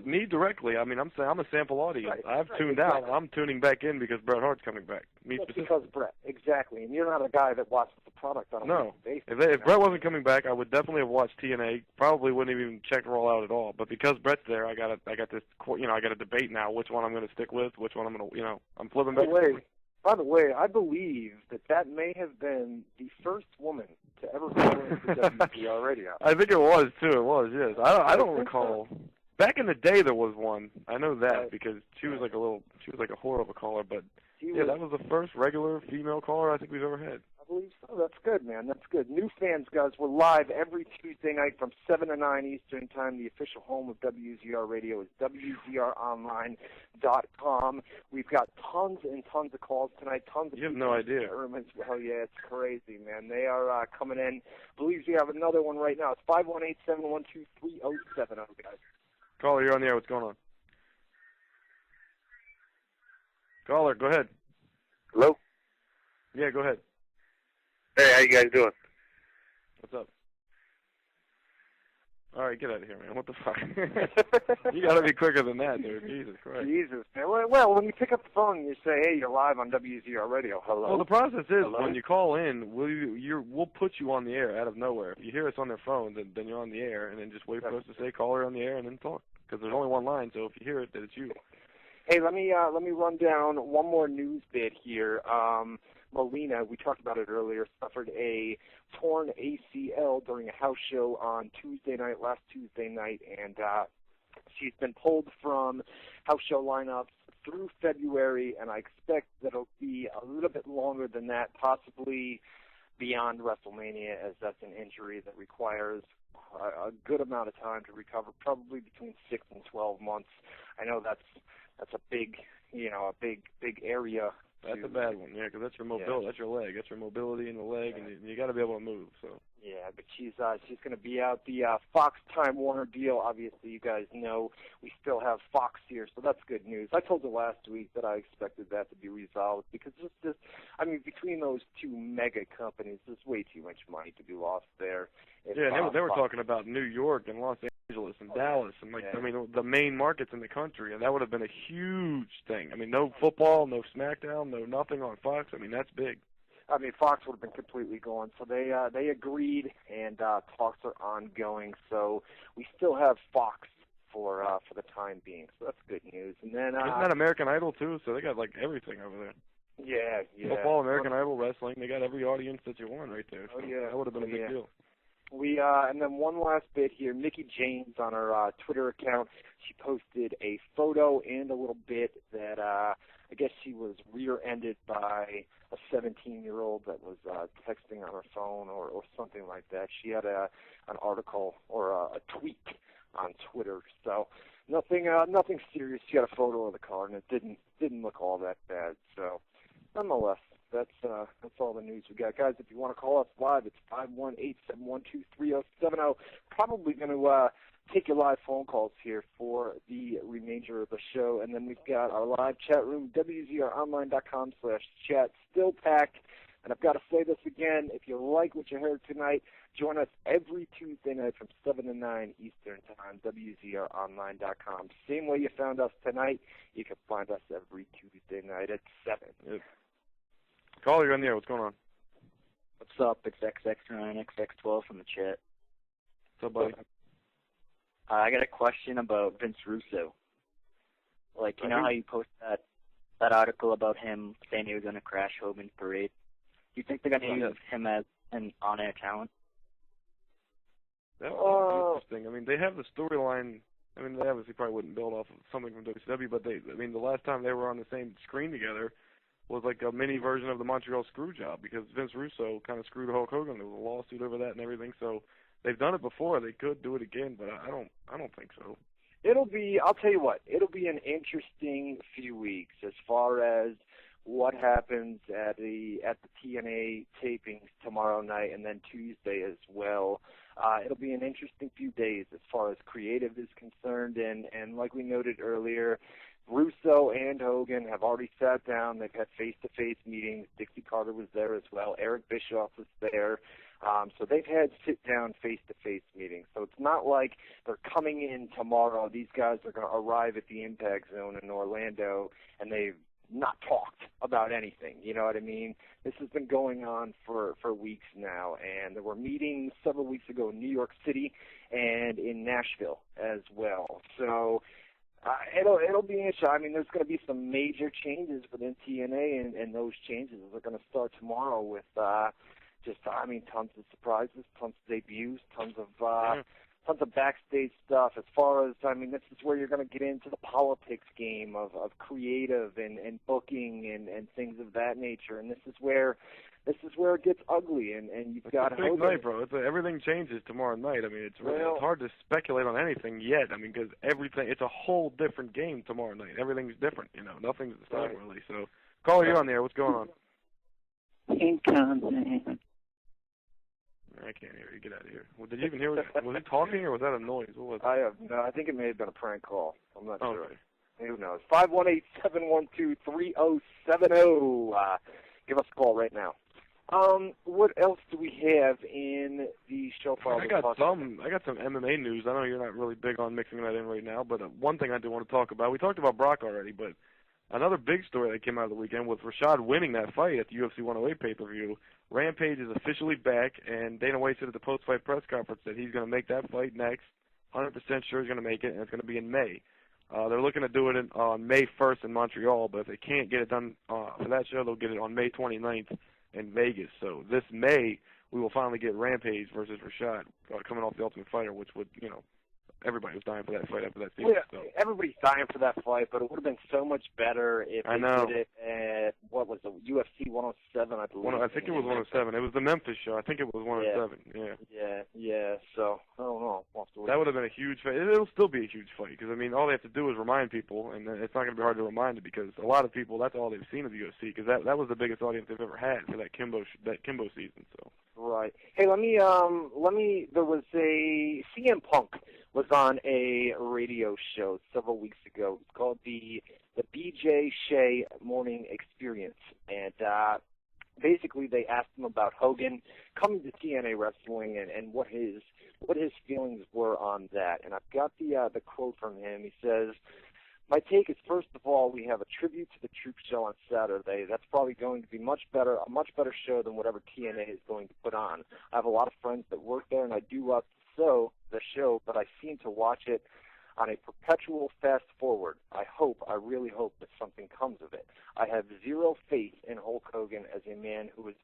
Me directly. I mean, I'm a sample audience. Right, I've tuned out. I'm tuning back in because Bret Hart's coming back. Because Bret, exactly. And you're not a guy that watches the product on a weekly basis. If Bret wasn't coming back, I would definitely have watched TNA. Probably wouldn't have even checked Roll Out at all. But because Bret's there, I got this. I got a debate now. Which one I'm going to stick with? Which one I'm going to, I'm flipping back. By the way, I believe that may have been the first woman to ever go into WZR Radio. I think it was too. It was, yes. I don't recall. So. Back in the day, there was one. I know that because she was like a whore of a caller. But that was the first regular female caller I think we've ever had. I believe so. That's good, man. That's good. New fans, guys, we're live every Tuesday night from 7 to 9 Eastern Time. The official home of WZR Radio is WZROnline.com. We've got tons and tons of calls tonight. Tons of You have no idea. Well, yeah, it's crazy, man. They are coming in. I believe we have another one right now. It's 518-712-3070, guys. Caller, you're on the air. What's going on? Caller, go ahead. Hello? Yeah, go ahead. Hey, how you guys doing? What's up? All right, get out of here, man. What the fuck? You got to be quicker than that, dude. Jesus Christ. Jesus, man. Well, when you pick up the phone and you say, hey, you're live on WZR Radio, hello? Well, the process is when you call in, we'll put you on the air out of nowhere. If you hear us on their phone, then you're on the air, and then just wait for us to say caller on the air and then talk. Because there's only one line, so if you hear it, then it's you. Hey, let me run down one more news bit here. Molina, we talked about it earlier, suffered a torn ACL during a house show on last Tuesday night, and She's been pulled from house show lineups through February, and I expect that it'll be a little bit longer than that, possibly beyond WrestleMania, as that's an injury that requires a good amount of time to recover, probably between 6 and 12 months. I know that's a big, a big area. That's a bad one, yeah, because that's your mobility, that's your leg, that's your mobility in the leg, and you got to be able to move. So. Yeah, but she's going to be out. The Fox Time Warner deal, obviously, you guys know we still have Fox here, so that's good news. I told you last week that I expected that to be resolved because it's just, between those two mega companies, there's way too much money to be lost there. Yeah, and they were talking about New York and Los Angeles and Dallas and the main markets in the country, and that would have been a huge thing. No football, no SmackDown, no nothing on Fox. That's big. Fox would have been completely gone. So they agreed, and talks are ongoing. So we still have Fox for the time being. So that's good news. And then isn't that American Idol too? So they got everything over there. Yeah. Football, American Idol, wrestling. They got every audience that you want right there. So that would have been a big deal. And then one last bit here. Mickey James on her Twitter account, she posted a photo and a little bit that I guess she was rear-ended by a 17-year-old that was texting on her phone or something like that. She had an article or a tweet on Twitter. So nothing serious. She had a photo of the car, and it didn't look all that bad. So nonetheless, that's all the news we got. Guys, if you want to call us live, it's 518-712-3070. Probably going to take your live phone calls here for the remainder of the show. And then we've got our live chat room, WZROnline.com/chat, still packed. And I've got to say this again, if you like what you heard tonight, join us every Tuesday night from 7 to 9 Eastern Time, WZROnline.com. Same way you found us tonight, you can find us every Tuesday night at 7. Yep. Caller, you're on the air. What's going on? What's up? It's XX9XX12 from the chat. What's up, buddy? I got a question about Vince Russo. You know how you post that article about him saying he was going to crash Hogan's parade? Do you think they're going to use him as an on-air talent? That was interesting. They have the storyline. They obviously probably wouldn't build off of something from WCW, but the last time they were on the same screen together was like a mini version of the Montreal Screwjob because Vince Russo kind of screwed Hulk Hogan. There was a lawsuit over that and everything. So they've done it before. They could do it again, but I don't think so. I'll tell you what, it'll be an interesting few weeks as far as what happens at the TNA tapings tomorrow night and then Tuesday as well. It'll be an interesting few days as far as creative is concerned, and like we noted earlier, Russo and Hogan have already sat down. They've had face-to-face meetings. Dixie Carter was there as well. Eric Bischoff was there. So they've had sit-down face-to-face meetings. So it's not like they're coming in tomorrow. These guys are going to arrive at the Impact Zone in Orlando, and they've not talked about anything. You know what I mean? This has been going on for weeks now, and there were meetings several weeks ago in New York City and in Nashville as well. So it'll be interesting. There's going to be some major changes within TNA, and those changes are going to start tomorrow with tons of surprises, tons of debuts, tons of backstage stuff. As far as this is where you're going to get into the politics game of creative and booking and things of that nature. And this is where it gets ugly. And you've got it's a big night, bro. Everything changes tomorrow night. It's hard to speculate on anything yet. Because it's a whole different game tomorrow night. Everything's different. Nothing's the same really. So, caller, you're on there. What's going on? I can't hear you. Get out of here. Well, did you even hear? Was he talking or was that a noise? What was it? I think it may have been a prank call. I'm not sure. Okay. Who knows? 518-712-3070. Give us a call right now. What else do we have in the show file? I got some MMA news. I know you're not really big on mixing that in right now, but one thing I do want to talk about. We talked about Brock already, but another big story that came out of the weekend was Rashad winning that fight at the UFC 108 pay-per-view. Rampage is officially back, and Dana White said at the post-fight press conference that he's going to make that fight next. 100% sure he's going to make it, and it's going to be in May. They're looking to do it on May 1st in Montreal, but if they can't get it done for that show, they'll get it on May 29th in Vegas. So this May, we will finally get Rampage versus Rashad coming off The Ultimate Fighter, which would, everybody was dying for that fight after that Well, season. So. everybody's dying for that fight, but it would have been so much better if I they know. did it at, what was it, UFC 107, I believe. I think it was 107. It was the Memphis show. I think it was 107. Yeah, so, I don't know. We'll have to wait. That would have been a huge fight. It'll still be a huge fight because, I mean, all they have to do is remind people, and it's not going to be hard to remind it because a lot of people, that's all they've seen of the UFC because that was the biggest audience they've ever had for that Kimbo season. So. Right. Hey, there was a CM Punk was on a radio show several weeks ago. It's called the BJ Shea Morning Experience, and basically they asked him about Hogan coming to TNA Wrestling and what his feelings were on that. And I've got the quote from him. He says, "My take is, first of all, we have a tribute to the Troop show on Saturday. That's probably going to be a much better show than whatever TNA is going to put on. I have a lot of friends that work there, and I do love the show, but I seem to watch it on a perpetual fast forward. I really hope that something comes of it. I have zero faith in Hulk Hogan as a man who is,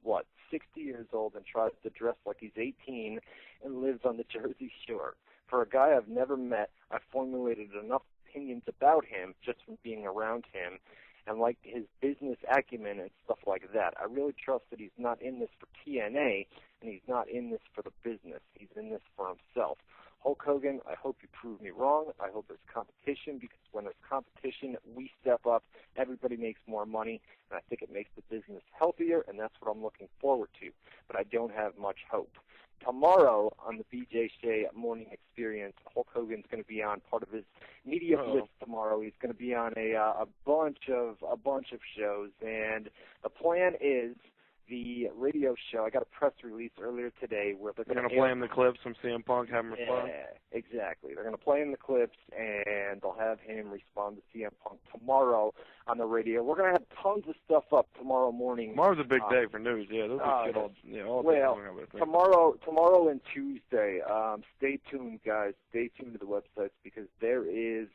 60 years old and tries to dress like he's 18 and lives on the Jersey Shore. For a guy I've never met, I've formulated enough opinions about him just from being around him and like his business acumen and stuff like that. I really trust that he's not in this for TNA and he's not in this for the business. He's in this for himself. Hulk Hogan, I hope you prove me wrong. I hope there's competition because when there's competition, we step up, everybody makes more money, and I think it makes the business healthier, and that's what I'm looking forward to. But I don't have much hope." Tomorrow on the BJ Shea Morning Experience, Hulk Hogan's going to be on part of his media blitz tomorrow. He's going to be on a bunch of shows, and the plan is the radio show. I got a press release earlier today where they're going to play him the clips from CM Punk, have him respond. Yeah, exactly. They're going to play him the clips, and they'll have him respond to CM Punk tomorrow on the radio. We're going to have tons of stuff up tomorrow morning. Tomorrow's a big day for news. Yeah, those are all day long, I think. Tomorrow and Tuesday. Stay tuned, guys. Stay tuned to the websites because there is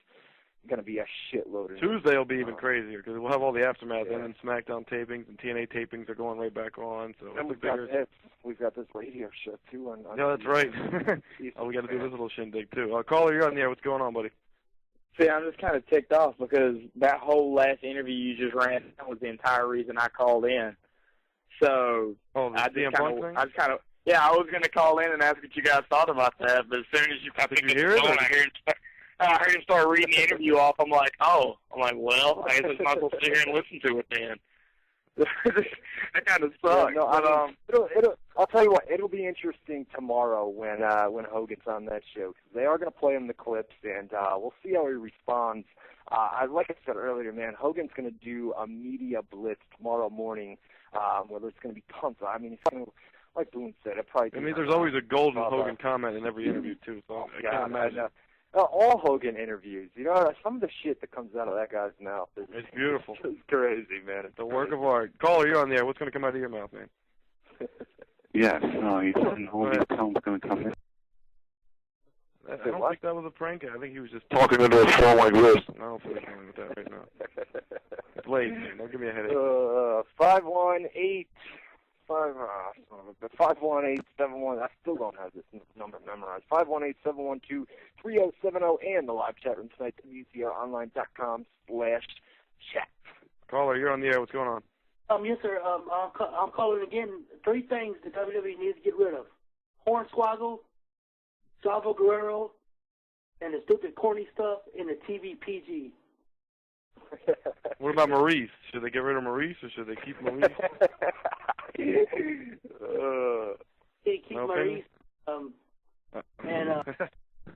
going to be a shitload of Tuesday will be even crazier because we'll have all the aftermath and then SmackDown tapings and TNA tapings are going right back on. So and we've got this radio show too. On yeah, that's right. We got to do this little shindig too. Caller, you're on the air. What's going on, buddy? See, I'm just kind of ticked off because that whole last interview you just ran was the entire reason I called in. So I was going to call in and ask what you guys thought about that, but as soon as you picked up the phone, I heard him start reading the interview off. I'm like, well, I guess I might as well sit here and listen to it then. That kind of sucks. Yeah, I'll tell you what, it'll be interesting tomorrow when Hogan's on that show because they are going to play him the clips, and we'll see how he responds. Like I said earlier, man, Hogan's going to do a media blitz tomorrow morning where there's going to be tons of. I mean, he's going to, like Boone said, there's always a golden Hogan comment in every interview too. So I can't imagine. All Hogan interviews, some of the shit that comes out of that guy's mouth is beautiful. It's crazy, man. It's a work of art. Caller, you're on the air. What's going to come out of your mouth, man? Yes, he said Hogan's going to come in. I don't think that was a prank. I think he was just talking into a phone like this. I don't feel like dealing with that right now. It's late, man. Don't give me a headache. 518-71. I still don't have this number memorized. 518-712-3070 and the live chat room tonight, WZROnline.com/chat. Caller, you're on the air. What's going on? Yes, sir. I'm calling again. 3 things that WWE needs to get rid of: Hornswoggle, Chavo Guerrero, and the stupid corny stuff in the TV PG. What about Maurice? Should they get rid of Maurice or should they keep Maurice? Keep Maurice. All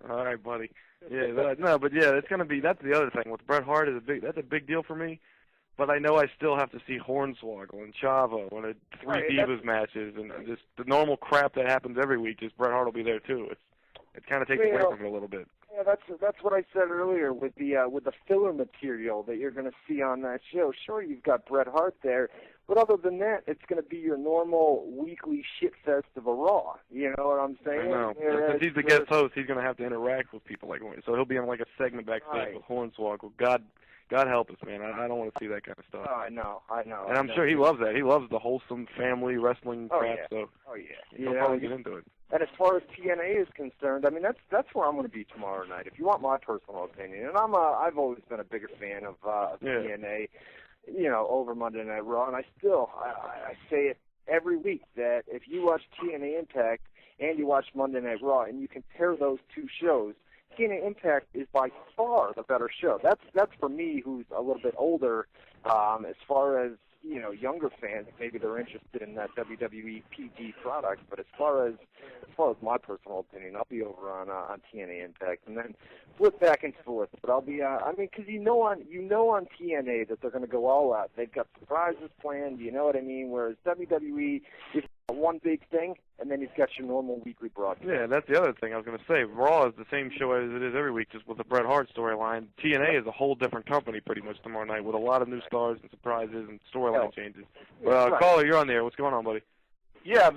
right, buddy. Yeah, that's the other thing. With Bret Hart that's a big deal for me. But I know I still have to see Hornswoggle and Chavo and Three Divas matches and just the normal crap that happens every week. Just Bret Hart will be there too. It kind of takes away from it a little bit. Yeah, that's what I said earlier with the filler material that you're going to see on that show. Sure, you've got Bret Hart there, But other than that, it's going to be your normal weekly shitfest of a Raw. You know what I'm saying? I know. Since he's the guest host, he's going to have to interact with people like so he'll be on like a segment backstage with Hornswoggle. God help us, man. I don't want to see that kind of stuff. Oh, I know. And I'm sure he loves that. He loves the wholesome family wrestling crap. Yeah. So He'll probably get into it. And as far as TNA is concerned, I mean that's where I'm going to be tomorrow night. If you want my personal opinion, and I've always been a bigger fan of TNA, over Monday Night Raw, and I say it every week that if you watch TNA Impact and you watch Monday Night Raw and you compare those two shows, TNA Impact is by far the better show. That's for me, who's a little bit older, as far as younger fans, maybe they're interested in that WWE PG product. But as far as my personal opinion, I'll be over on TNA Impact, and then flip back and forth. But I'll be, because on TNA that they're going to go all out. They've got surprises planned. You know what I mean? Whereas WWE is one big thing, and then you've got your normal weekly broadcast. Yeah, that's the other thing I was going to say. Raw is the same show as it is every week, just with the Bret Hart storyline. TNA is a whole different company pretty much tomorrow night with a lot of new stars and surprises and storyline changes. Well, caller, you're on there. What's going on, buddy? Yeah,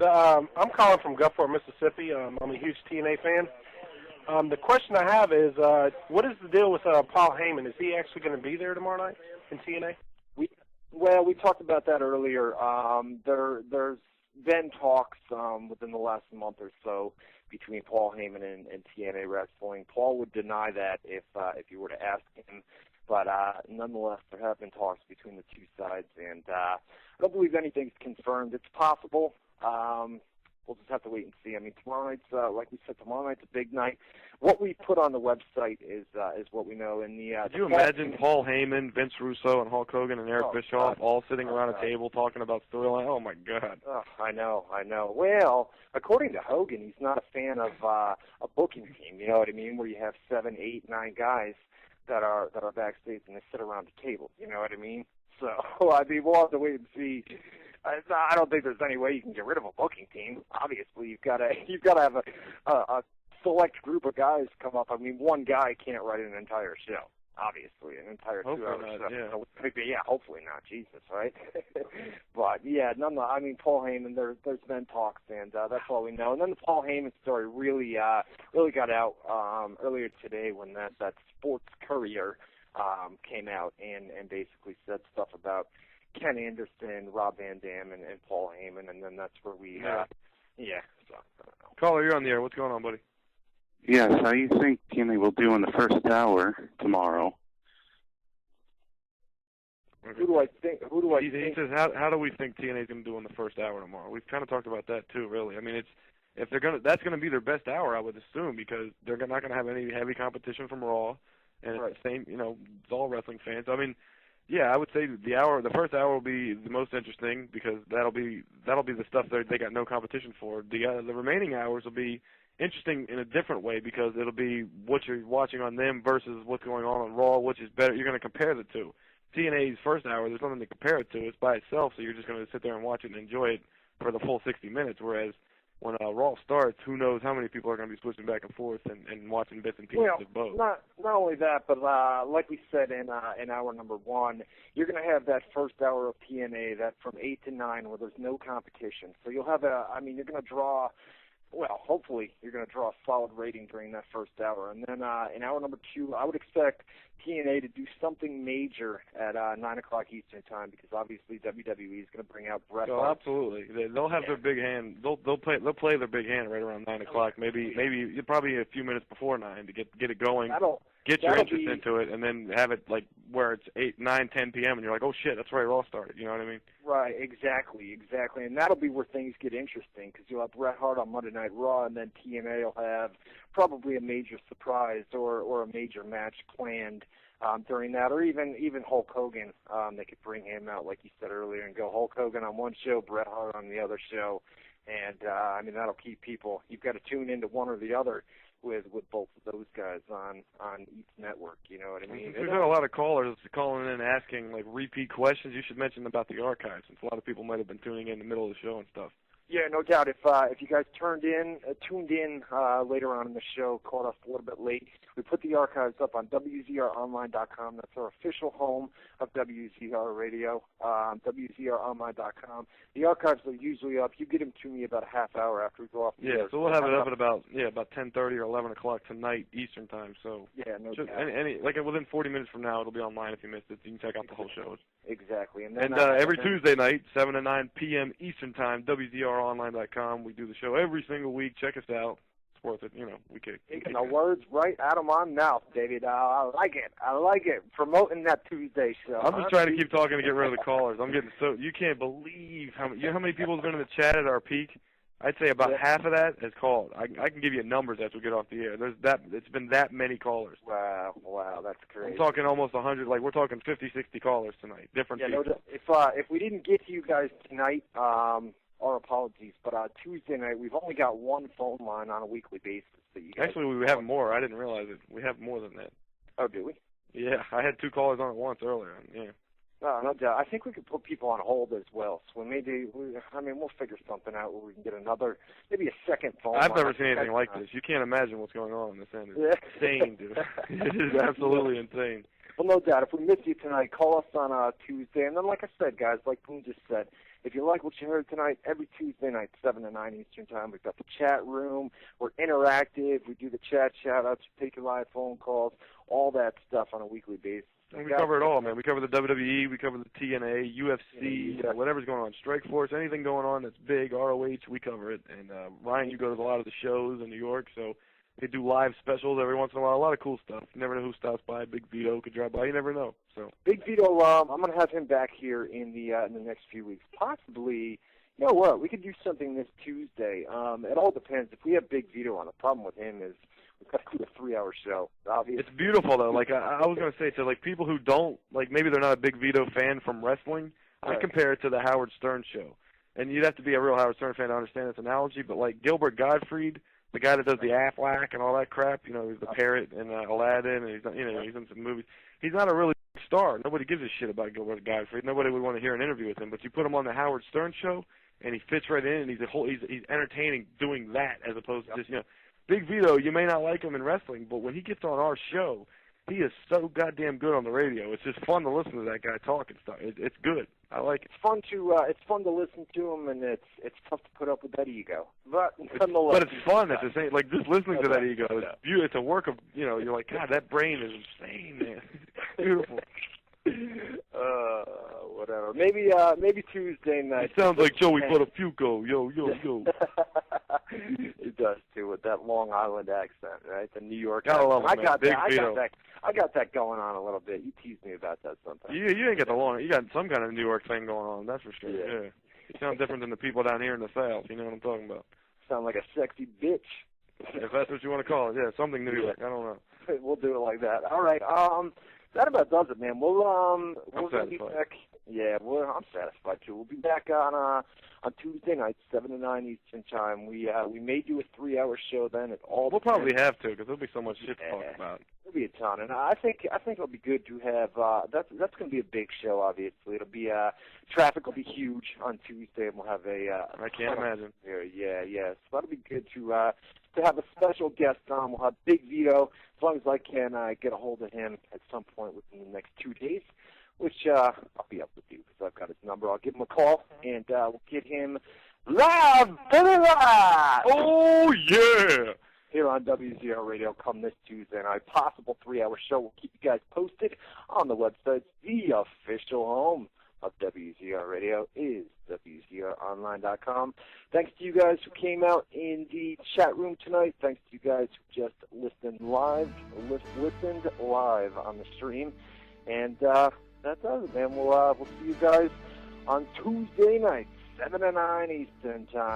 I'm calling from Gulfport, Mississippi. I'm a huge TNA fan. The question I have is, what is the deal with Paul Heyman? Is he actually going to be there tomorrow night in TNA? We talked about that earlier. There's been talks within the last month or so between Paul Heyman and TNA Wrestling. Paul would deny that if you were to ask him, but nonetheless, there have been talks between the two sides, and I don't believe anything's confirmed. It's possible. We'll just have to wait and see. I mean, tomorrow night's, like we said, tomorrow night's a big night. What we put on the website is what we know. And Could you imagine Paul Heyman, Vince Russo, and Hulk Hogan and Eric Bischoff all sitting around a table talking about storyline? Oh my God! Oh, I know. Well, according to Hogan, he's not a fan of a booking team. You know what I mean? Where you have 7, 8, 9 guys that are backstage and they sit around the table. You know what I mean? So I mean, we'll have to wait and see. I don't think there's any way you can get rid of a booking team. Obviously, you've got to have a select group of guys come up. I mean, one guy can't write an entire show. Obviously, an entire 2-hour show. Yeah, hopefully not. Jesus, right? But yeah, I mean, Paul Heyman. There's been talks, and that's all we know. And then the Paul Heyman story really got out earlier today when that Sports Courier came out and basically said stuff about Ken Anderson, Rob Van Dam, and Paul Heyman, and then that's where we, So, I don't know. Caller, you're on the air. What's going on, buddy? Yes, how do you think TNA will do in the first hour tomorrow? Who do I think? He says, how do we think TNA is going to do in the first hour tomorrow? We've kind of talked about that too, really. I mean, that's going to be their best hour, I would assume, because they're not going to have any heavy competition from Raw, and it's the same, it's all wrestling fans. I mean, yeah, I would say the first hour will be the most interesting because that'll be the stuff they got no competition for. The remaining hours will be interesting in a different way because it'll be what you're watching on them versus what's going on Raw, which is better. You're going to compare the two. TNA's first hour, there's nothing to compare it to. It's by itself, so you're just going to sit there and watch it and enjoy it for the full 60 minutes, whereas when Raw starts, who knows how many people are going to be switching back and forth and watching bits and pieces of both. Not only that, but like we said in hour number 1, you're going to have that first hour of TNA, that from 8 to 9, where there's no competition. So you'll have you're going to draw. Well, hopefully you're going to draw a solid rating during that first hour. And then in hour number 2, I would expect TNA to do something major at 9 o'clock Eastern time because obviously WWE is going to bring out Bret Hart. Oh, absolutely. They'll have their big hand. They'll play their big hand right around 9 o'clock. Maybe probably a few minutes before 9 to get it going. Get your interest into it, and then have it like where it's 8, 9, 10 p.m. and you're like, oh shit, that's right, Raw started. You know what I mean? Right, exactly, and that'll be where things get interesting because you'll have Bret Hart on Monday Night Raw, and then TNA will have probably a major surprise or a major match planned during that, or even Hulk Hogan. They could bring him out, like you said earlier, and go Hulk Hogan on one show, Bret Hart on the other show, and I mean that'll keep people. You've got to tune into one or the other with both of those guys on each network. You know what I mean? We've got a lot of callers calling in asking like repeat questions. You should mention about the archives, since a lot of people might have been tuning in the middle of the show and stuff. Yeah, no doubt. If you guys tuned in later on in the show, caught us a little bit late, we put the archives up on WZROnline.com. That's our official home of WZR Radio, WZROnline.com. The archives are usually up. You get them to me about a half hour after we go off the air. So we'll have it up at about 10:30 or 11 o'clock tonight Eastern time. So yeah, no doubt. Within 40 minutes from now, it'll be online if you missed it. You can check out the whole show. Exactly. And every Tuesday night, 7 to 9 p.m. Eastern time, WZROnline.com. We do the show every single week. Check us out. It's worth it. We could. Taking the words right out of my mouth, David. I like it. I like it. Promoting that Tuesday show. I'm just trying to keep talking to get rid of the callers. I'm getting you can't believe how many people have been in the chat at our peak. I'd say about half of that has called. I can give you numbers as we get off the air. It's been that many callers. Wow, that's crazy. I'm talking almost 100. We're talking 50, 60 callers tonight. Different people. If we didn't get to you guys tonight, our apologies. But Tuesday night, we've only got one phone line on a weekly basis. That you guys Actually, we have more. I didn't realize it. We have more than that. Oh, do we? Yeah, I had 2 callers on at once earlier. Yeah. No doubt. I think we could put people on hold as well. So we'll figure something out where we can get maybe a second phone line. I've never seen anything like this. You can't imagine what's going on this end. It's insane, dude. It is absolutely insane. Well, no doubt. If we miss you tonight, call us on Tuesday. And then, like I said, guys, like Boone just said, if you like what you heard tonight, every Tuesday night, 7 to 9 Eastern time, we've got the chat room. We're interactive. We do the chat shout-outs, take your live phone calls, all that stuff on a weekly basis. And we cover it all, man. We cover the WWE, we cover the TNA, UFC, whatever's going on, Strikeforce, anything going on that's big, ROH, we cover it. And Ryan, you go to a lot of the shows in New York, so they do live specials every once in a while. A lot of cool stuff. You never know who stops by. Big Vito could drop by. You never know. So Big Vito, I'm going to have him back here in the next few weeks. Possibly, you know what? We could do something this Tuesday. It all depends. If we have Big Vito on, the problem with him is we've got to do a 3-hour show. Obviously. It's beautiful though. I was going to say to people who don't maybe they're not a big Vito fan from wrestling. I compare it to the Howard Stern show, and you'd have to be a real Howard Stern fan to understand this analogy. But Gilbert Gottfried, the guy that does the Aflac and all that crap, he's the parrot in Aladdin, and he's in some movies. He's not a really big star. Nobody gives a shit about Gilbert Gottfried. Nobody would want to hear an interview with him. But you put him on the Howard Stern show, and he fits right in, and he's entertaining doing that as opposed to just Big Vito. You may not like him in wrestling, but when he gets on our show, he is so goddamn good on the radio. It's just fun to listen to that guy talk and stuff. It's good. I like it. It's fun to listen to him, and it's tough to put up with that ego. But it's fun at the same. Just listening to that ego, it's a work of you're like, God, that brain is insane, man. Beautiful. Whatever. Maybe Tuesday night. It sounds like Joey Buttafuoco. Yo. He does too, with that Long Island accent, right? The New York accent. I got that going on a little bit. You tease me about that sometimes. You ain't got you got some kind of New York thing going on, that's for sure. Yeah. You sound different than the people down here in the South. You know what I'm talking about? Sound like a sexy bitch. If that's what you want to call it, something New York. I don't know. We'll do it like that. All right. That about does it, man. We'll be back. Yeah, I'm satisfied too. We'll be back on Tuesday night, 7 to 9 Eastern time. We may do a 3-hour show then. We'll probably have to because there'll be so much shit to talk about. There'll be a ton, and I think it'll be good to have. That's going to be a big show. Obviously, it'll be traffic will be huge on Tuesday, and we'll have I can't imagine. Yeah. So that'll be good to have a special guest on. We'll have Big Vito, as long as I can get a hold of him at some point within the next 2 days, which I'll be up with you because I've got his number. I'll give him a call, and we'll get him live. Oh, yeah. Here on WZR Radio come this Tuesday night. Possible 3-hour show. We'll keep you guys posted on the website. The official home of WZR Radio is WZROnline.com. Thanks to you guys who came out in the chat room tonight. Thanks to you guys who just listened live on the stream. And that does it, man. We'll see you guys on Tuesday night, 7 to 9 Eastern time.